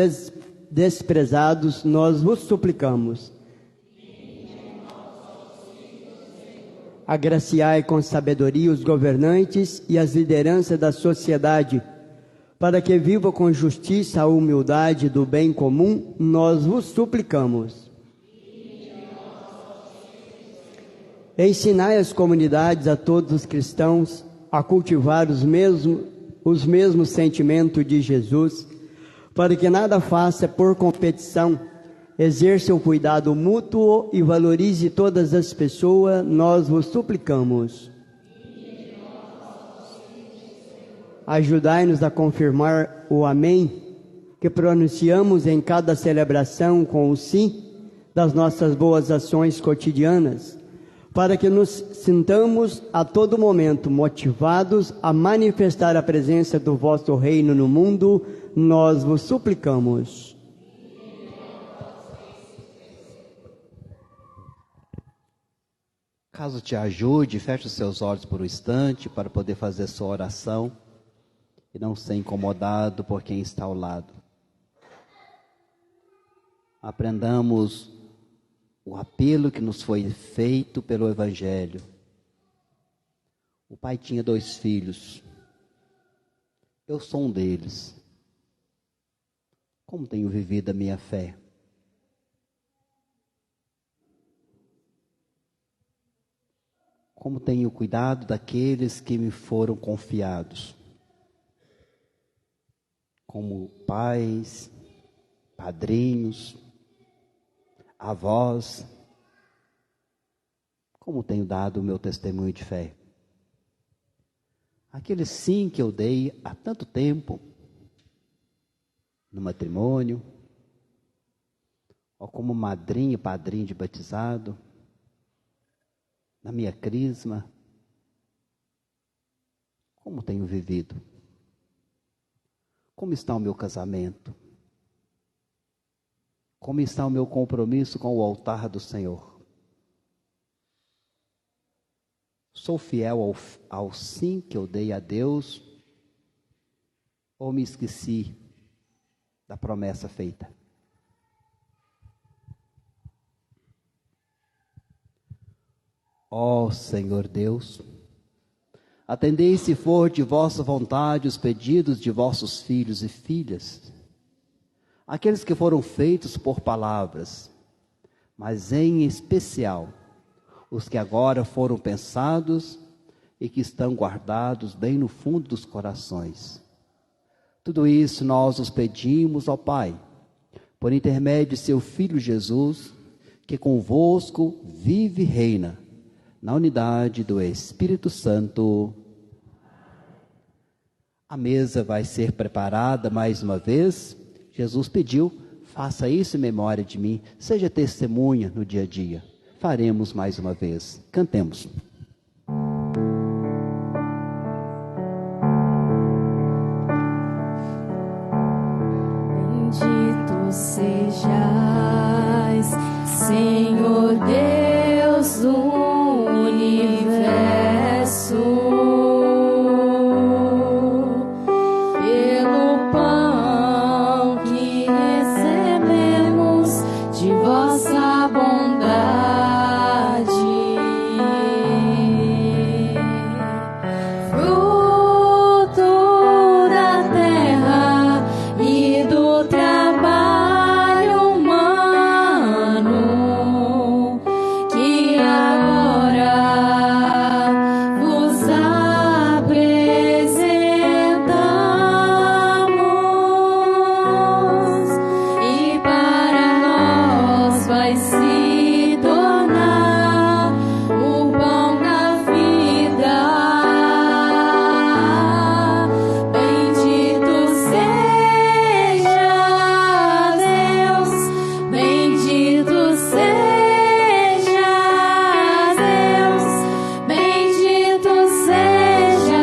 S1: desprezados, nós vos suplicamos. Agraciai com sabedoria os governantes e as lideranças da sociedade, para que vivam com justiça a humildade do bem comum, nós vos suplicamos. Ensinai as comunidades, a todos os cristãos, a cultivar os mesmos sentimentos de Jesus, para que nada faça por competição, exerça o cuidado mútuo e valorize todas as pessoas, nós vos suplicamos. Ajudai-nos a confirmar o amém, que pronunciamos em cada celebração com o sim das nossas boas ações cotidianas, para que nos sintamos a todo momento motivados a manifestar a presença do vosso reino no mundo, nós vos suplicamos.
S2: Caso te ajude, feche os seus olhos por um instante para poder fazer sua oração e não ser incomodado por quem está ao lado. Aprendamos o apelo que nos foi feito pelo Evangelho. O pai tinha 2 filhos. Eu sou um deles. Como tenho vivido a minha fé? Como tenho cuidado daqueles que me foram confiados? Como pais, padrinhos, avós, como tenho dado o meu testemunho de fé? Aquele sim que eu dei há tanto tempo, no matrimônio, ou como madrinha e padrinho de batizado, na minha crisma, como tenho vivido? Como está o meu casamento? Como está o meu compromisso com o altar do Senhor? Sou fiel ao sim que eu dei a Deus ou me esqueci da promessa feita? Ó Senhor Deus, atendei se for de vossa vontade os pedidos de vossos filhos e filhas, aqueles que foram feitos por palavras, mas em especial os que agora foram pensados e que estão guardados bem no fundo dos corações. Tudo isso nós os pedimos ao Pai, por intermédio de seu Filho Jesus, que convosco vive e reina, na unidade do Espírito Santo. A mesa vai ser preparada mais uma vez. Jesus pediu, faça isso em memória de mim, seja testemunha no dia a dia. Faremos mais uma vez. Cantemos.
S5: Bendito sejais, Senhor Deus do universo, pelo pão que recebemos de vossa bondade, fruto da terra e do trabalho humano, que agora vos apresentamos, e para nós vai se tornar o pão da vida. Bendito seja Deus, bendito seja Deus, bendito sejas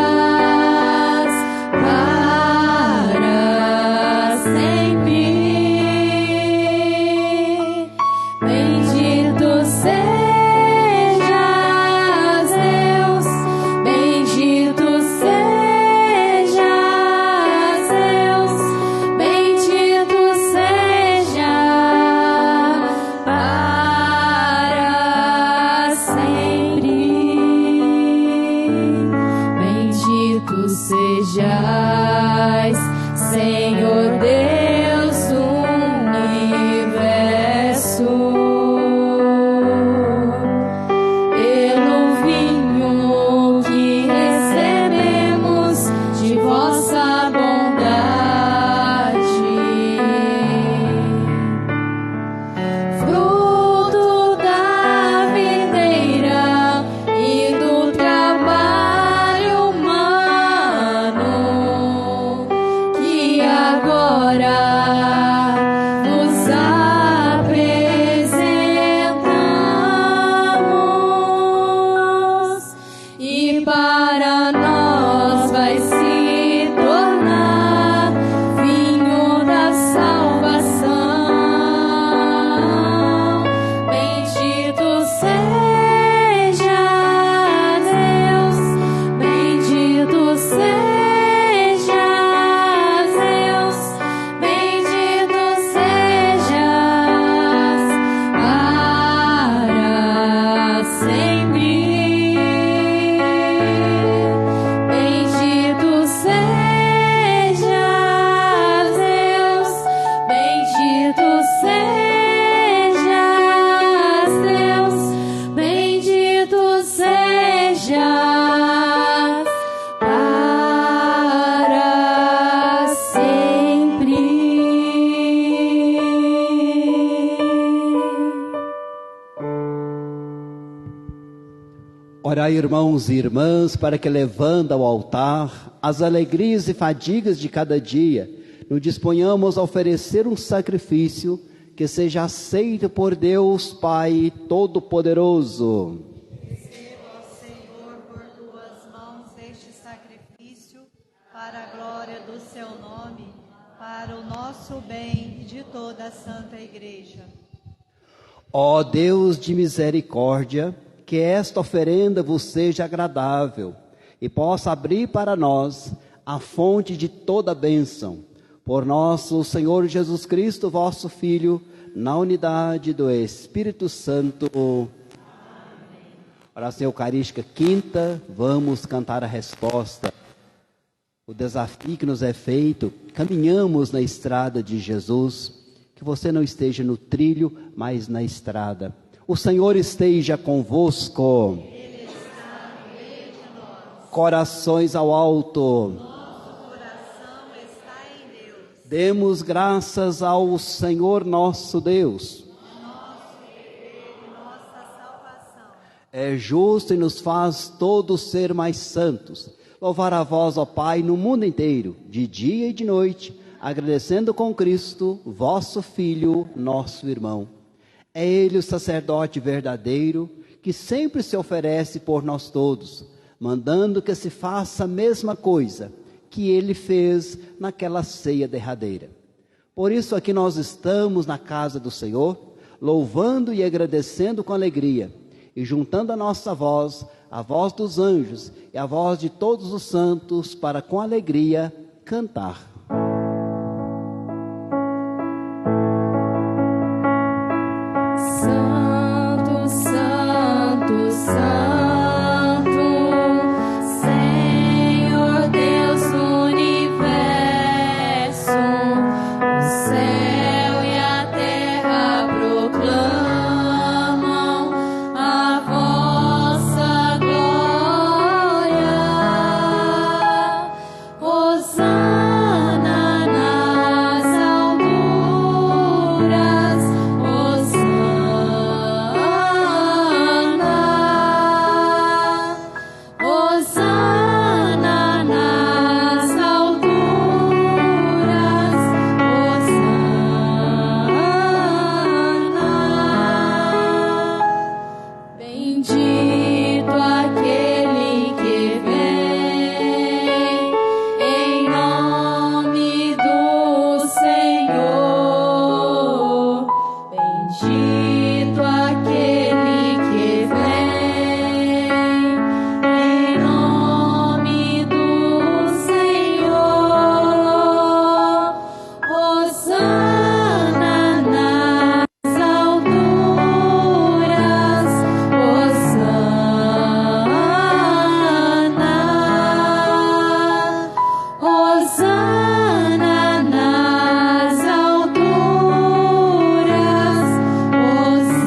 S5: para sempre. Bendito sejas Deus, bendito sejas Deus, bendito seja para sempre. Bendito sejais, Senhor Deus do universo, pelo vinho que recebemos de vossa bondade, fruto da videira e do trabalho humano, que agora nos apresentamos, e para nós vai se tornar vinho da salvação. Bendito seja Deus, bendito seja Deus, bendito sejas para sempre. Bendito sejas Deus, bendito sejas Deus, bendito sejas para sempre.
S2: Orai, irmãos e irmãs, para que, levando ao altar as alegrias e fadigas de cada dia, nos disponhamos a oferecer um sacrifício que seja aceito por Deus Pai Todo-Poderoso.
S7: Receba, Senhor, por tuas mãos este sacrifício, para a glória do seu nome, para o nosso bem e de toda a Santa Igreja.
S2: Ó Deus de misericórdia, que esta oferenda vos seja agradável e possa abrir para nós a fonte de toda bênção. Por nosso Senhor Jesus Cristo, vosso Filho, na unidade do Espírito Santo. Amém. Oração Eucarística quinta, vamos cantar a resposta. O desafio que nos é feito, caminhamos na estrada de Jesus, que você não esteja no trilho, mas na estrada. O Senhor esteja convosco.
S7: Ele está no meio de nós.
S2: Corações ao alto.
S7: Nosso coração está em Deus.
S2: Demos graças ao Senhor nosso Deus.
S7: Nosso Rei e nossa salvação.
S2: é justo e nos faz todos ser mais santos. Louvar a vós, ó Pai, no mundo inteiro, de dia e de noite, agradecendo com Cristo, vosso Filho, nosso irmão. É Ele o sacerdote verdadeiro, que sempre se oferece por nós todos, mandando que se faça a mesma coisa que Ele fez naquela ceia derradeira. Por isso aqui nós estamos na casa do Senhor, louvando e agradecendo com alegria, e juntando a nossa voz, a voz dos anjos e a voz de todos os santos, para com alegria cantar.
S5: Santo, Santo, Santo, Senhor Deus do universo, o céu e a terra proclamam a vossa glória. Hosana nas alturas, Hosana nas alturas, Hosana. Bendito aquele que vem em nome do Senhor. Bendito aquele que vem em nome do Senhor. Hosana nas alturas, Hosana. Hosana nas alturas, Hosana.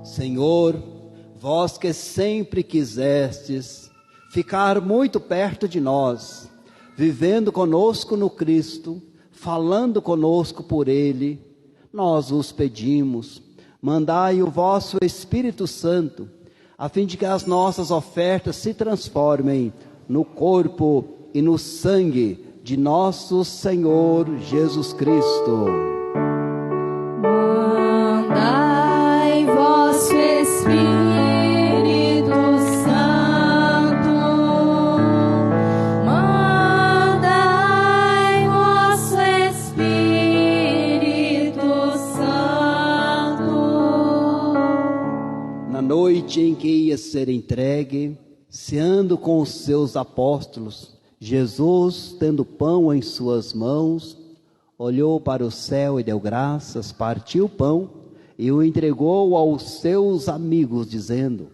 S2: Senhor, vós que sempre quisestes ficar muito perto de nós, vivendo conosco no Cristo, falando conosco por Ele, nós vos pedimos, mandai o vosso Espírito Santo, a fim de que as nossas ofertas se transformem no corpo e no sangue de nosso Senhor Jesus Cristo.
S5: Mandai vosso Espírito Santo, mandai vosso Espírito Santo.
S2: Na noite em que ia ser entregue, ceando com os seus apóstolos, Jesus, tendo pão em suas mãos, olhou para o céu e deu graças, partiu o pão e o entregou aos seus amigos, dizendo: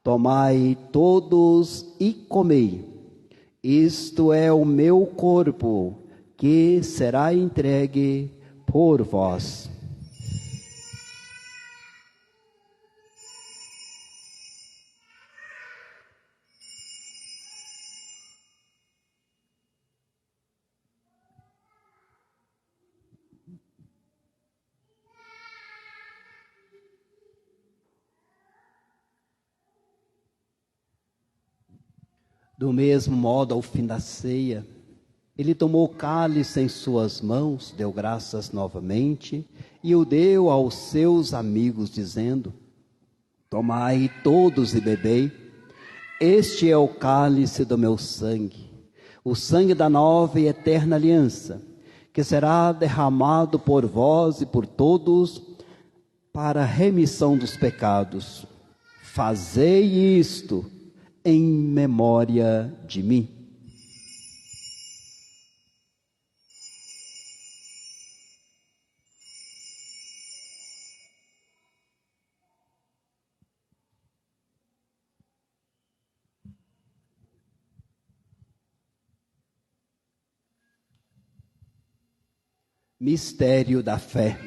S2: tomai todos e comei, isto é o meu corpo, que será entregue por vós. Do mesmo modo, ao fim da ceia, ele tomou o cálice em suas mãos, deu graças novamente e o deu aos seus amigos, dizendo: tomai todos e bebei, este é o cálice do meu sangue, o sangue da nova e eterna aliança, que será derramado por vós e por todos para a remissão dos pecados. Fazei isto em memória de mim. Mistério da fé.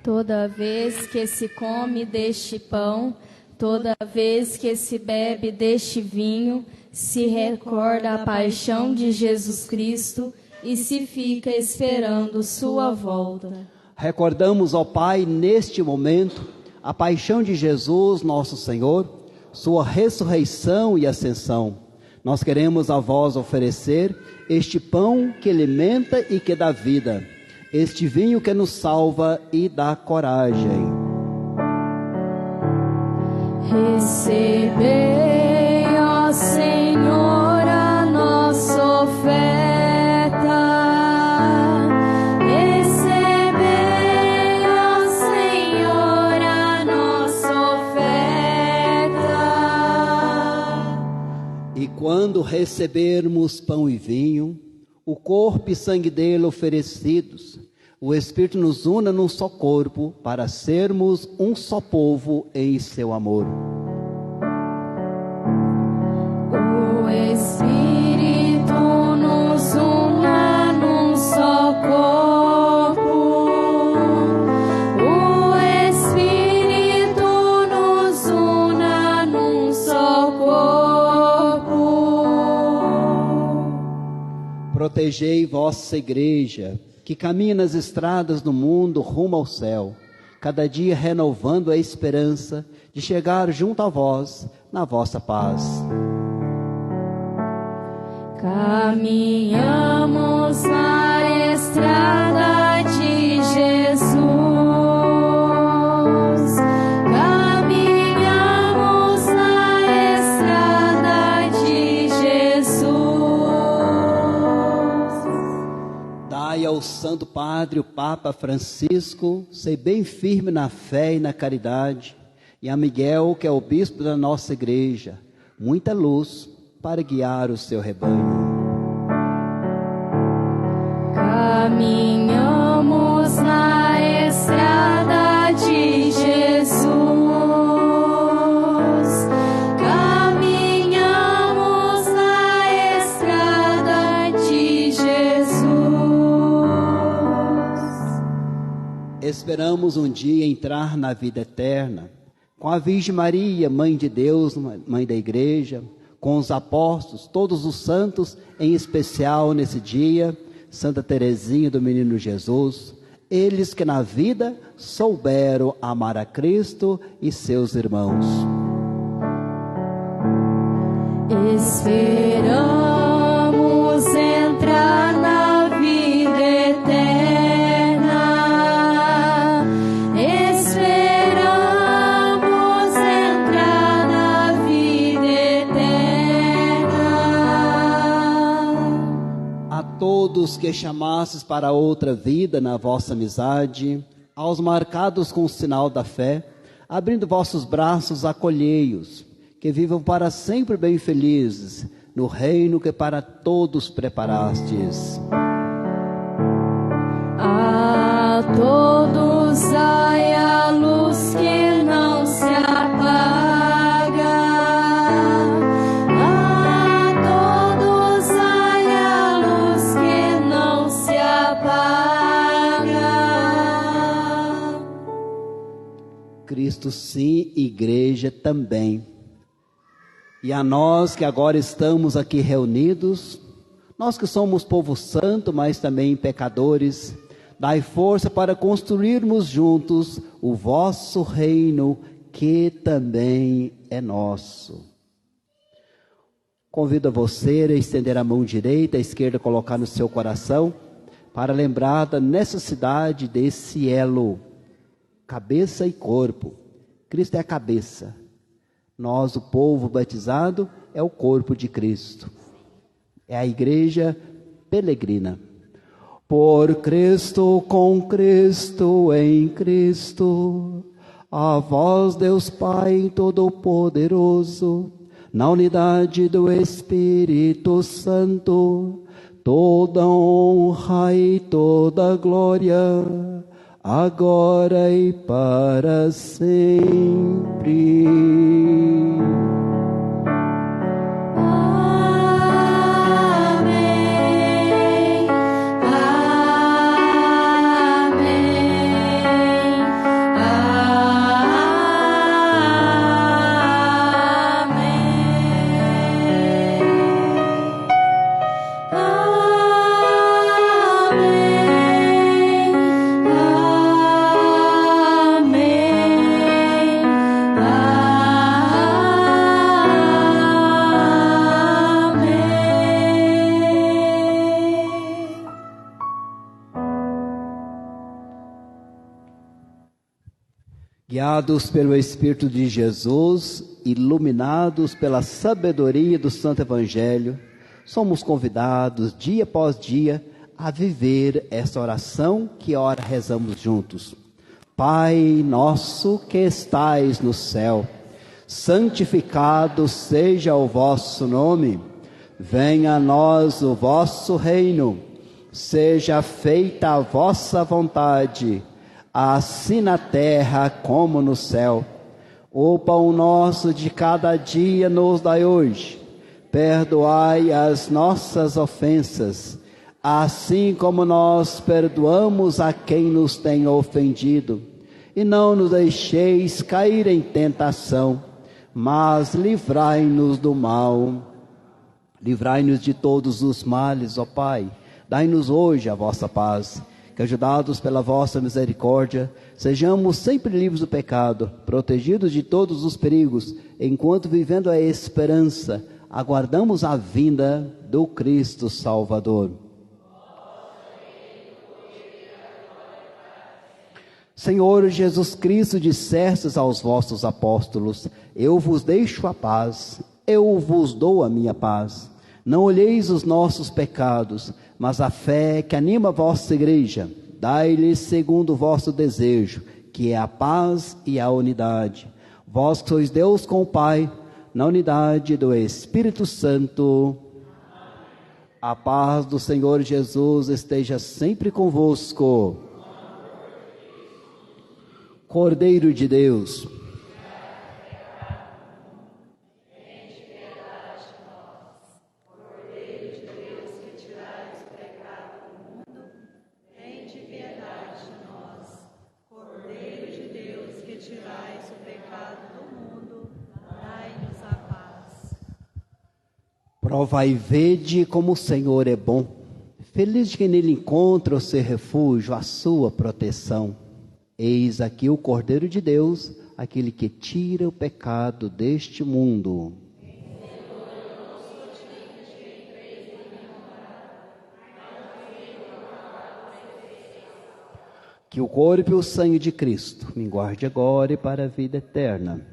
S5: Toda vez que se come deste pão, toda vez que se bebe deste vinho, se recorda a paixão de Jesus Cristo, e se fica esperando sua volta.
S2: Recordamos, ó Pai, neste momento, a paixão de Jesus, nosso Senhor, sua ressurreição e ascensão. Nós queremos a vós oferecer este pão que alimenta e que dá vida, este vinho que nos salva e dá coragem.
S3: Recebei, ó Senhor, a nossa oferta. Recebei, ó Senhor, a nossa oferta.
S2: E quando recebermos pão e vinho, o corpo e sangue dele oferecidos, o Espírito nos una num só corpo, para sermos um só povo em seu amor.
S3: O Espírito nos una num só corpo. O Espírito nos una num só corpo.
S2: Protegei vossa igreja, que caminha nas estradas do mundo rumo ao céu, cada dia renovando a esperança de chegar junto a vós na vossa paz.
S3: Caminhamos na estrada de Jesus. Caminhamos na estrada de Jesus.
S2: Dai ao Santo Padre, o Papa Francisco, ser bem firme na fé e na caridade, e a Miguel, que é o bispo da nossa igreja, muita luz para guiar o seu rebanho.
S3: Caminhamos na estrada de Jesus. Caminhamos na estrada de Jesus.
S2: Esperamos um dia entrar na vida eterna, com a Virgem Maria, Mãe de Deus, Mãe da Igreja, com os apóstolos, todos os santos, em especial nesse dia, Santa Teresinha do Menino Jesus, eles que na vida souberam amar a Cristo e seus irmãos.
S3: Esperamos entrar na vida eterna. Esperamos entrar na vida eterna.
S2: A todos que chamastes para outra vida na vossa amizade, aos marcados com o sinal da fé, abrindo vossos braços, acolhei-os, que vivam para sempre bem felizes, no reino que para todos preparastes.
S3: A todos dai a luz que não se apaga. A todos dai a luz que não se apaga.
S2: Cristo sim, igreja também. E a nós que agora estamos aqui reunidos, nós que somos povo santo, mas também pecadores, dai força para construirmos juntos o vosso reino, que também é nosso. Convido você a estender a mão direita, a esquerda colocar no seu coração, para lembrar da necessidade desse elo, cabeça e corpo. Cristo é a cabeça. Nós, o povo batizado, é o corpo de Cristo. É a igreja peregrina. Por Cristo, com Cristo, em Cristo, a vós, Deus Pai Todo-Poderoso, na unidade do Espírito Santo, toda honra e toda glória, agora e para sempre.
S3: Amém. Amém. Amém.
S2: Guiados pelo Espírito de Jesus, iluminados pela sabedoria do Santo Evangelho, somos convidados dia após dia a viver essa oração que ora rezamos juntos. Pai nosso que estais no céu, santificado seja o vosso nome. Venha a nós o vosso reino. Seja feita a vossa vontade, assim na terra como no céu. O pão nosso de cada dia nos dai hoje. Perdoai as nossas ofensas, assim como nós perdoamos a quem nos tem ofendido. E não nos deixeis cair em tentação, mas livrai-nos do mal. Livrai-nos de todos os males, ó Pai. Dai-nos hoje a vossa paz, que ajudados pela vossa misericórdia, sejamos sempre livres do pecado, protegidos de todos os perigos, enquanto vivendo a esperança, aguardamos a vinda do Cristo Salvador. Senhor Jesus Cristo, dissestes aos vossos apóstolos: eu vos deixo a paz, eu vos dou a minha paz. Não olheis os nossos pecados, mas a fé que anima a vossa igreja. Dai-lhes segundo o vosso desejo, que é a paz e a unidade. Vós que sois Deus com o Pai, na unidade do Espírito Santo. A paz do Senhor Jesus esteja sempre convosco. Cordeiro de Deus, provai e vede como o Senhor é bom. Feliz de quem nele encontra o seu refúgio, a sua proteção. Eis aqui o Cordeiro de Deus, aquele que tira o pecado deste mundo. Que o corpo e o sangue de Cristo me guarde agora e para a vida eterna.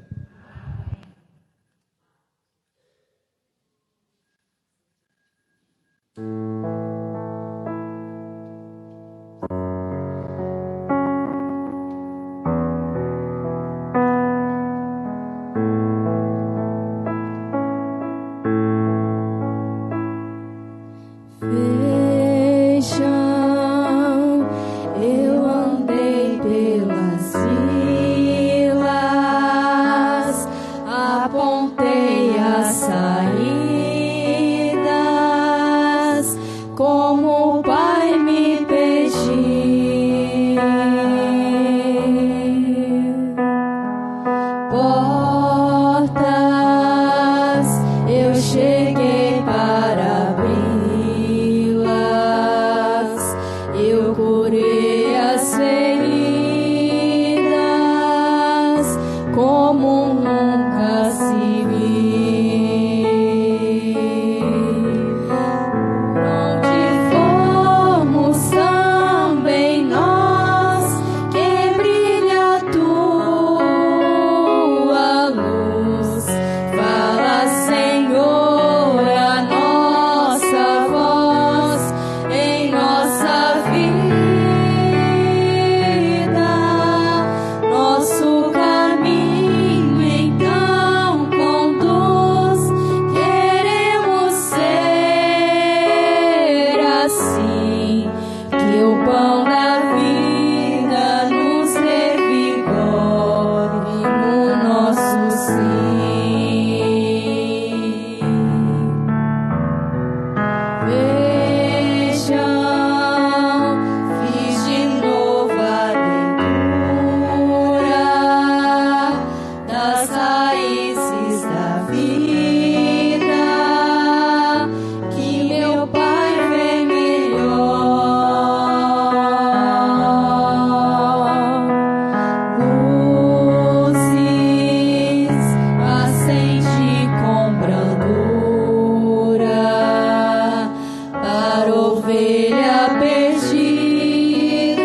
S3: Perdida,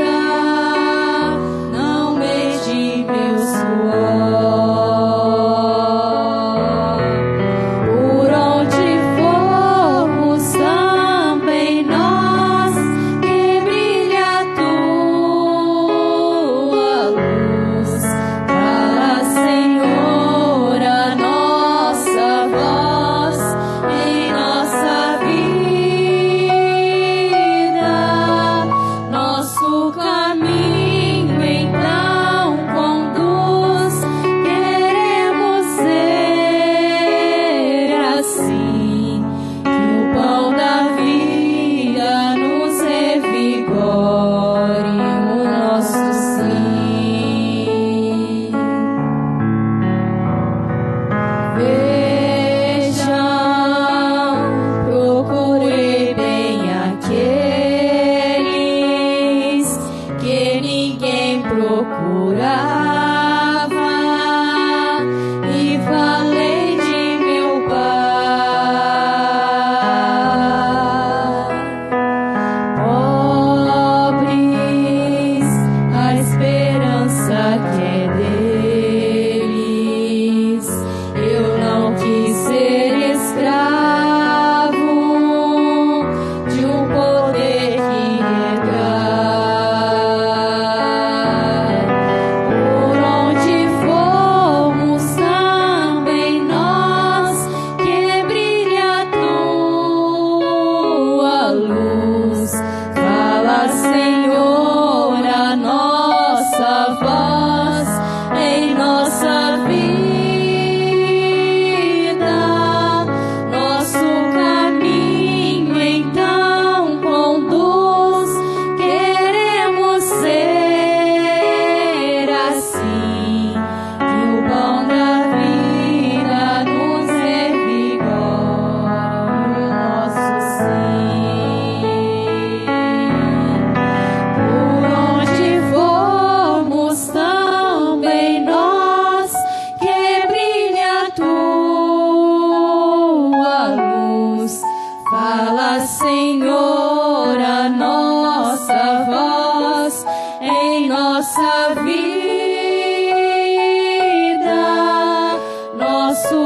S3: não mexe meus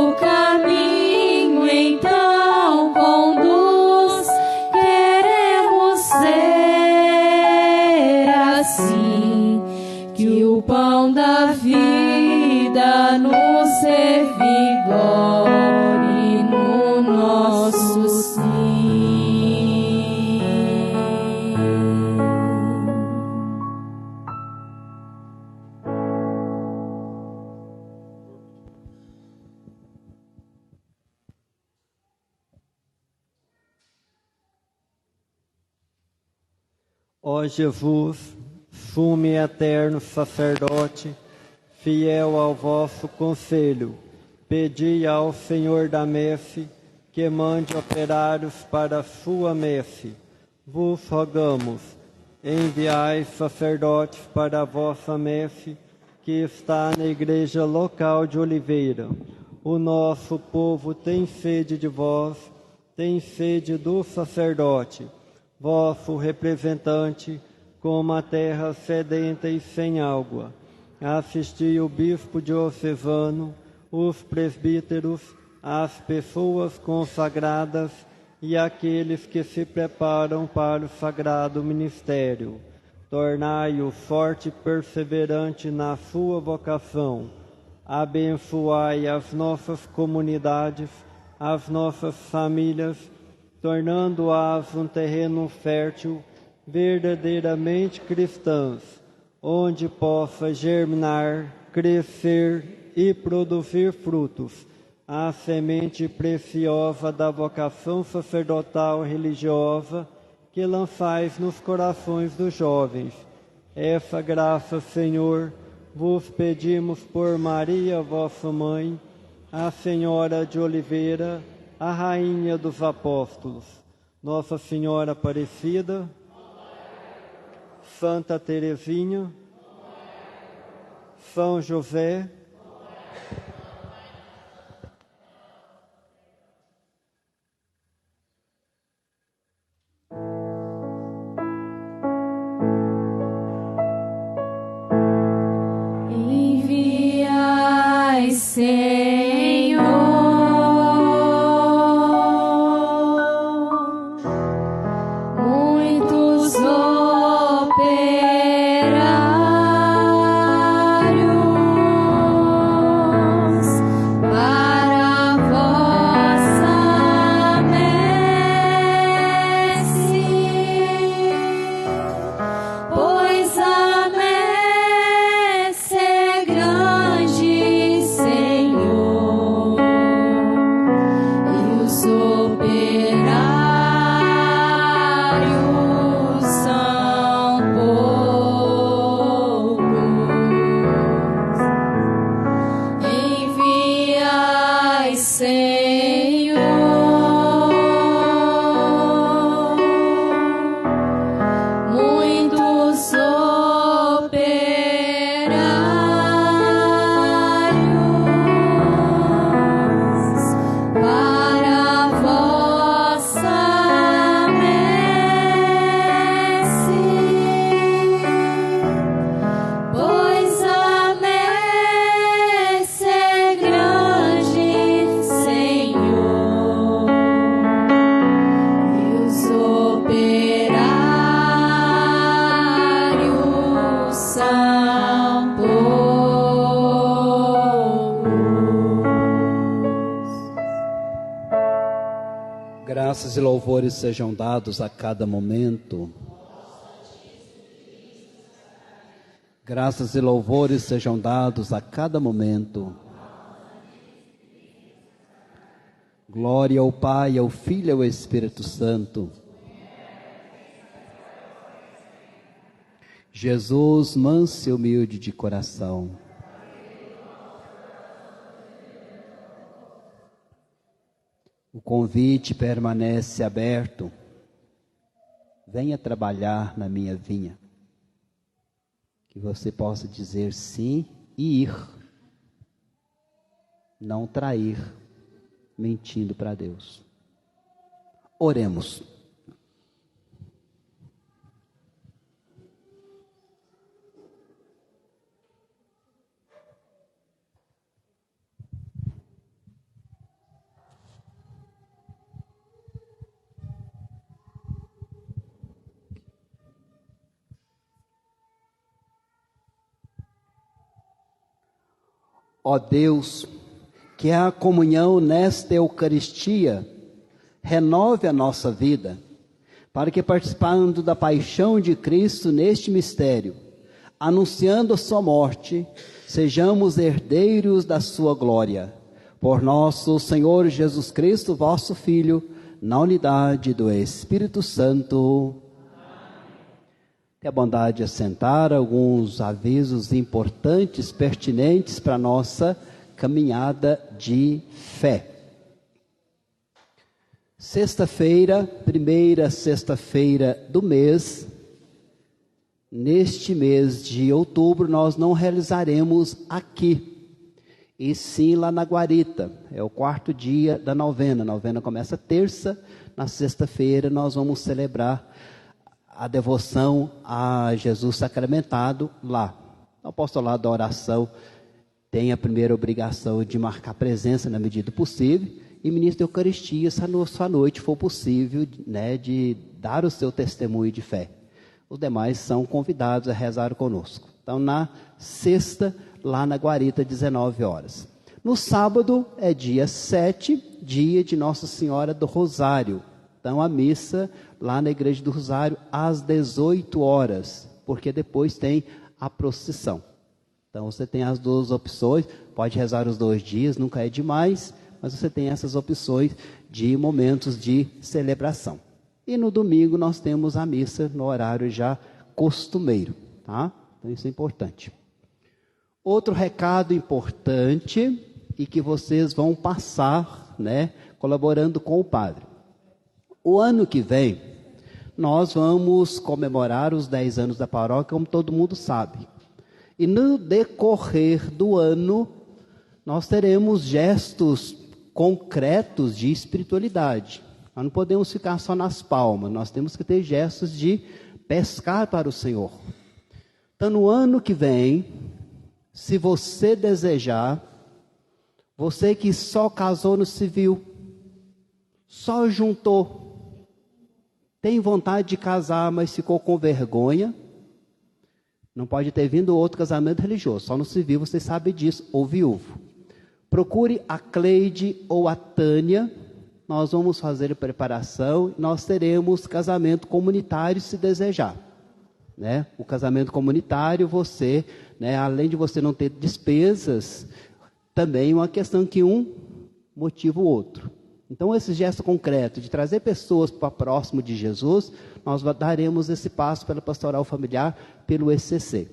S3: nosso caminho então conduz. Queremos ser assim, que o pão da vida nos revigore no nosso sim.
S8: Ó Jesus, sumo e eterno sacerdote, fiel ao vosso conselho, pedi ao Senhor da messe que mande operários para a sua messe. Vos rogamos, enviai sacerdotes para a vossa messe, que está na igreja local de Oliveira. O nosso povo tem sede de vós, tem sede do sacerdote, vosso representante, como a terra sedenta e sem água. Assisti o bispo diocesano, os presbíteros, as pessoas consagradas e aqueles que se preparam para o sagrado ministério. Tornai-o forte e perseverante na sua vocação. Abençoai as nossas comunidades, as nossas famílias, tornando-as um terreno fértil, verdadeiramente cristãs, onde possa germinar, crescer e produzir frutos, a semente preciosa da vocação sacerdotal religiosa que lançais nos corações dos jovens. Essa graça, Senhor, vos pedimos por Maria, vossa mãe, a Senhora de Oliveira, a Rainha dos Apóstolos, Nossa Senhora Aparecida, Santa Teresinha, São José,
S3: Enviai, Senhor, muitos operários para a vossa messe, pois a messe é grande, Senhor, e os operários são poucos. Enviai, Senhor, muitos operários para a vossa messe, pois a messe é grande, Senhor, e os operários são poucos.
S2: Graças e louvores sejam dados a cada momento. Graças e louvores sejam dados a cada momento. Glória ao Pai, ao Filho e ao Espírito Santo. Jesus, manso e humilde de coração. O convite permanece aberto. Venha trabalhar na minha vinha. Que você possa dizer sim e ir. Não trair, mentindo para Deus. Oremos. Ó Deus, que a comunhão nesta Eucaristia renove a nossa vida, para que, participando da paixão de Cristo neste mistério, anunciando a sua morte, sejamos herdeiros da sua glória. Por nosso Senhor Jesus Cristo, vosso Filho, na unidade do Espírito Santo. Tenha a bondade de assentar alguns avisos importantes, pertinentes para a nossa caminhada de fé. Sexta-feira, primeira sexta-feira do mês, neste mês de outubro, nós não realizaremos aqui, e sim lá na Guarita. É o 4º dia da novena. A novena começa terça, na sexta-feira nós vamos celebrar a devoção a Jesus sacramentado lá. O apostolado da oração tem a primeira obrigação de marcar presença na medida possível, e ministro da Eucaristia, se à noite for possível, de dar o seu testemunho de fé. Os demais são convidados a rezar conosco. Então, na sexta, lá na Guarita, 19 horas. No sábado, é dia 7, dia de Nossa Senhora do Rosário. Então, a missa lá na Igreja do Rosário, às 18 horas, porque depois tem a procissão. Então, você tem as duas opções, pode rezar os 2 dias, nunca é demais, mas você tem essas opções de momentos de celebração. E no domingo nós temos a missa no horário já costumeiro, tá? Então isso é importante. Outro recado importante e que vocês vão passar, colaborando com o padre. O ano que vem, nós vamos comemorar os 10 anos da paróquia, como todo mundo sabe. E no decorrer do ano, nós teremos gestos concretos de espiritualidade. Nós não podemos ficar só nas palmas, nós temos que ter gestos de pescar para o Senhor. Então, no ano que vem, se você desejar, você que só casou no civil, só juntou, tem vontade de casar, mas ficou com vergonha, não pode ter vindo outro casamento religioso, só no civil você sabe disso, ou viúvo. Procure a Cleide ou a Tânia, nós vamos fazer a preparação, nós teremos casamento comunitário se desejar. O casamento comunitário, você, além de você não ter despesas, também é uma questão que um motiva o outro. Então, esse gesto concreto de trazer pessoas para próximo de Jesus, nós daremos esse passo pela pastoral familiar, pelo ECC.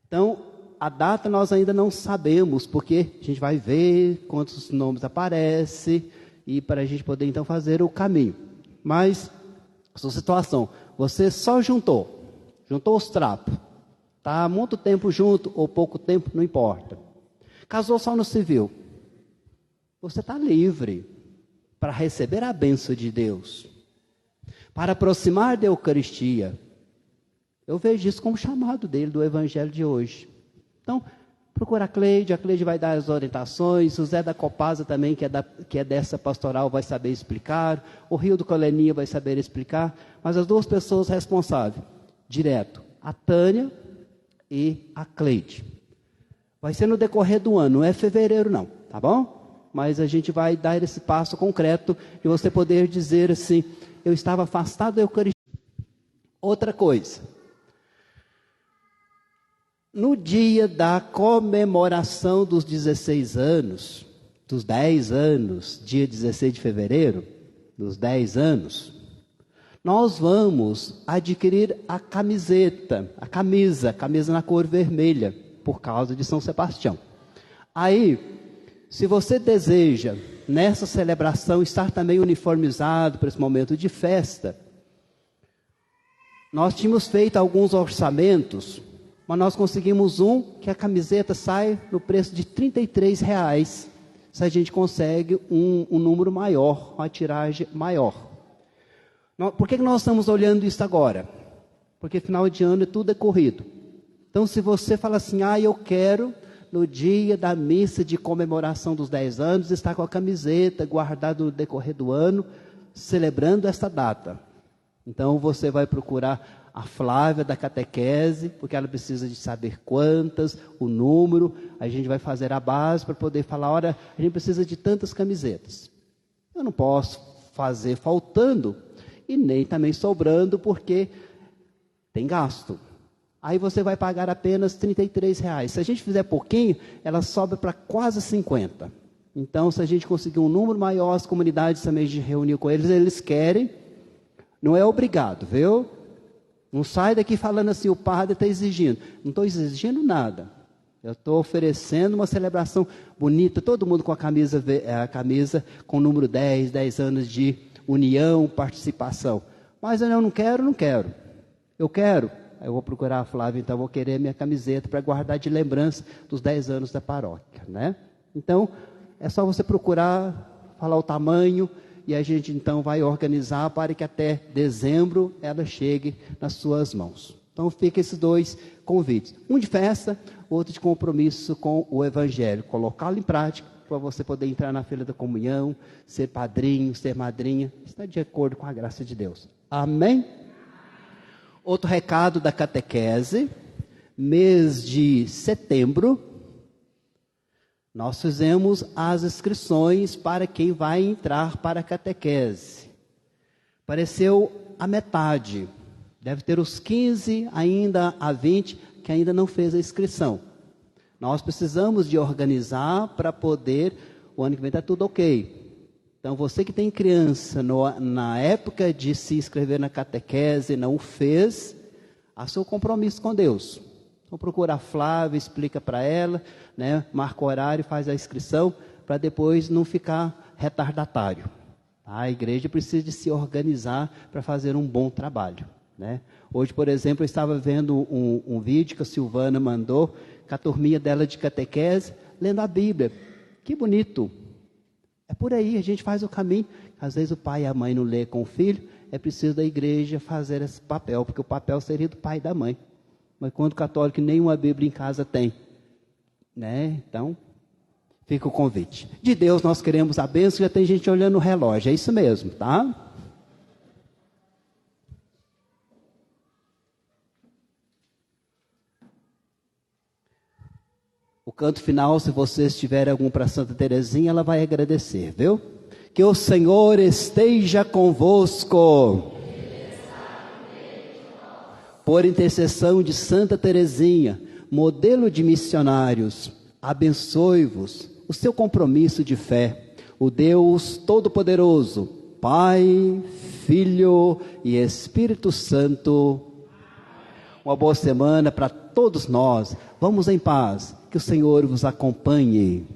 S2: Então, a data nós ainda não sabemos, porque a gente vai ver quantos nomes aparecem, e para a gente poder então fazer o caminho. Mas, sua situação, você só juntou os trapos, está há muito tempo junto ou pouco tempo, não importa. Casou só no civil, você está livre para receber a bênção de Deus, para aproximar da Eucaristia. Eu vejo isso como chamado dele, do Evangelho de hoje. Então, procura a Cleide vai dar as orientações, o Zé da Copasa também, que é dessa pastoral, vai saber explicar, o Rio do Coleninha vai saber explicar, mas as 2 pessoas responsáveis, direto, a Tânia e a Cleide. Vai ser no decorrer do ano, não é fevereiro não, tá bom? Mas a gente vai dar esse passo concreto e você poder dizer assim, eu estava afastado da Eucaristia. Outra coisa, no dia da comemoração dos 16 anos, dos 10 anos, dia 16 de fevereiro, dos 10 anos, nós vamos adquirir a camisa na cor vermelha, por causa de São Sebastião. Aí, se você deseja, nessa celebração, estar também uniformizado para esse momento de festa, nós tínhamos feito alguns orçamentos, mas nós conseguimos que a camiseta sai no preço de R$33, se a gente consegue um número maior, uma tiragem maior. Por que nós estamos olhando isso agora? Porque final de ano tudo é corrido. Então, se você fala assim, eu quero, no dia da missa de comemoração dos 10 anos, estar com a camiseta guardada no decorrer do ano, celebrando esta data. Então, você vai procurar a Flávia da catequese, porque ela precisa de saber quantas, o número. A gente vai fazer a base para poder falar, olha, a gente precisa de tantas camisetas. Eu não posso fazer faltando e nem também sobrando, porque tem gasto. Aí você vai pagar apenas R$33. Se a gente fizer pouquinho, ela sobe para quase 50. Então, se a gente conseguir um número maior, as comunidades também de reunir com eles querem, não é obrigado, viu? Não sai daqui falando assim, o padre está exigindo. Não estou exigindo nada. Eu estou oferecendo uma celebração bonita, todo mundo com a camisa com o número 10 anos de união, participação. Mas eu não quero. Eu quero. Eu vou procurar a Flávia, então vou querer minha camiseta para guardar de lembrança dos 10 anos da paróquia, né? Então, é só você procurar, falar o tamanho, e a gente então vai organizar para que até dezembro ela chegue nas suas mãos. Então fica esses 2 convites. Um de festa, outro de compromisso com o Evangelho. Colocá-lo em prática para você poder entrar na fila da comunhão, ser padrinho, ser madrinha. Está de acordo com a graça de Deus. Amém? Outro recado da catequese. Mês de setembro, nós fizemos as inscrições para quem vai entrar para a catequese. Apareceu a metade. Deve ter os 15, ainda a 20, que ainda não fez a inscrição. Nós precisamos de organizar para poder, o ano que vem está tudo ok. Então, você que tem criança, na época de se inscrever na catequese, não o fez, há seu compromisso com Deus. Então, procura a Flávia, explica para ela, né, marca o horário, faz a inscrição, para depois não ficar retardatário. A igreja precisa de se organizar para fazer um bom trabalho, né? Hoje, por exemplo, eu estava vendo um vídeo que a Silvana mandou, com a turminha dela de catequese, lendo a Bíblia. Que bonito! É por aí, a gente faz o caminho. Às vezes o pai e a mãe não lê com o filho, é preciso da igreja fazer esse papel, porque o papel seria do pai e da mãe. Mas quando o católico nenhuma Bíblia em casa tem, né? Então, fica o convite. De Deus nós queremos a bênção, já tem gente olhando o relógio, é isso mesmo, tá? O canto final, se vocês tiverem algum para Santa Terezinha, ela vai agradecer, viu? Que o Senhor esteja convosco. Por intercessão de Santa Terezinha, modelo de missionários, abençoe-vos o seu compromisso de fé. O Deus Todo-Poderoso, Pai, Filho e Espírito Santo. Uma boa semana para todos nós. Vamos em paz. Que o Senhor vos acompanhe.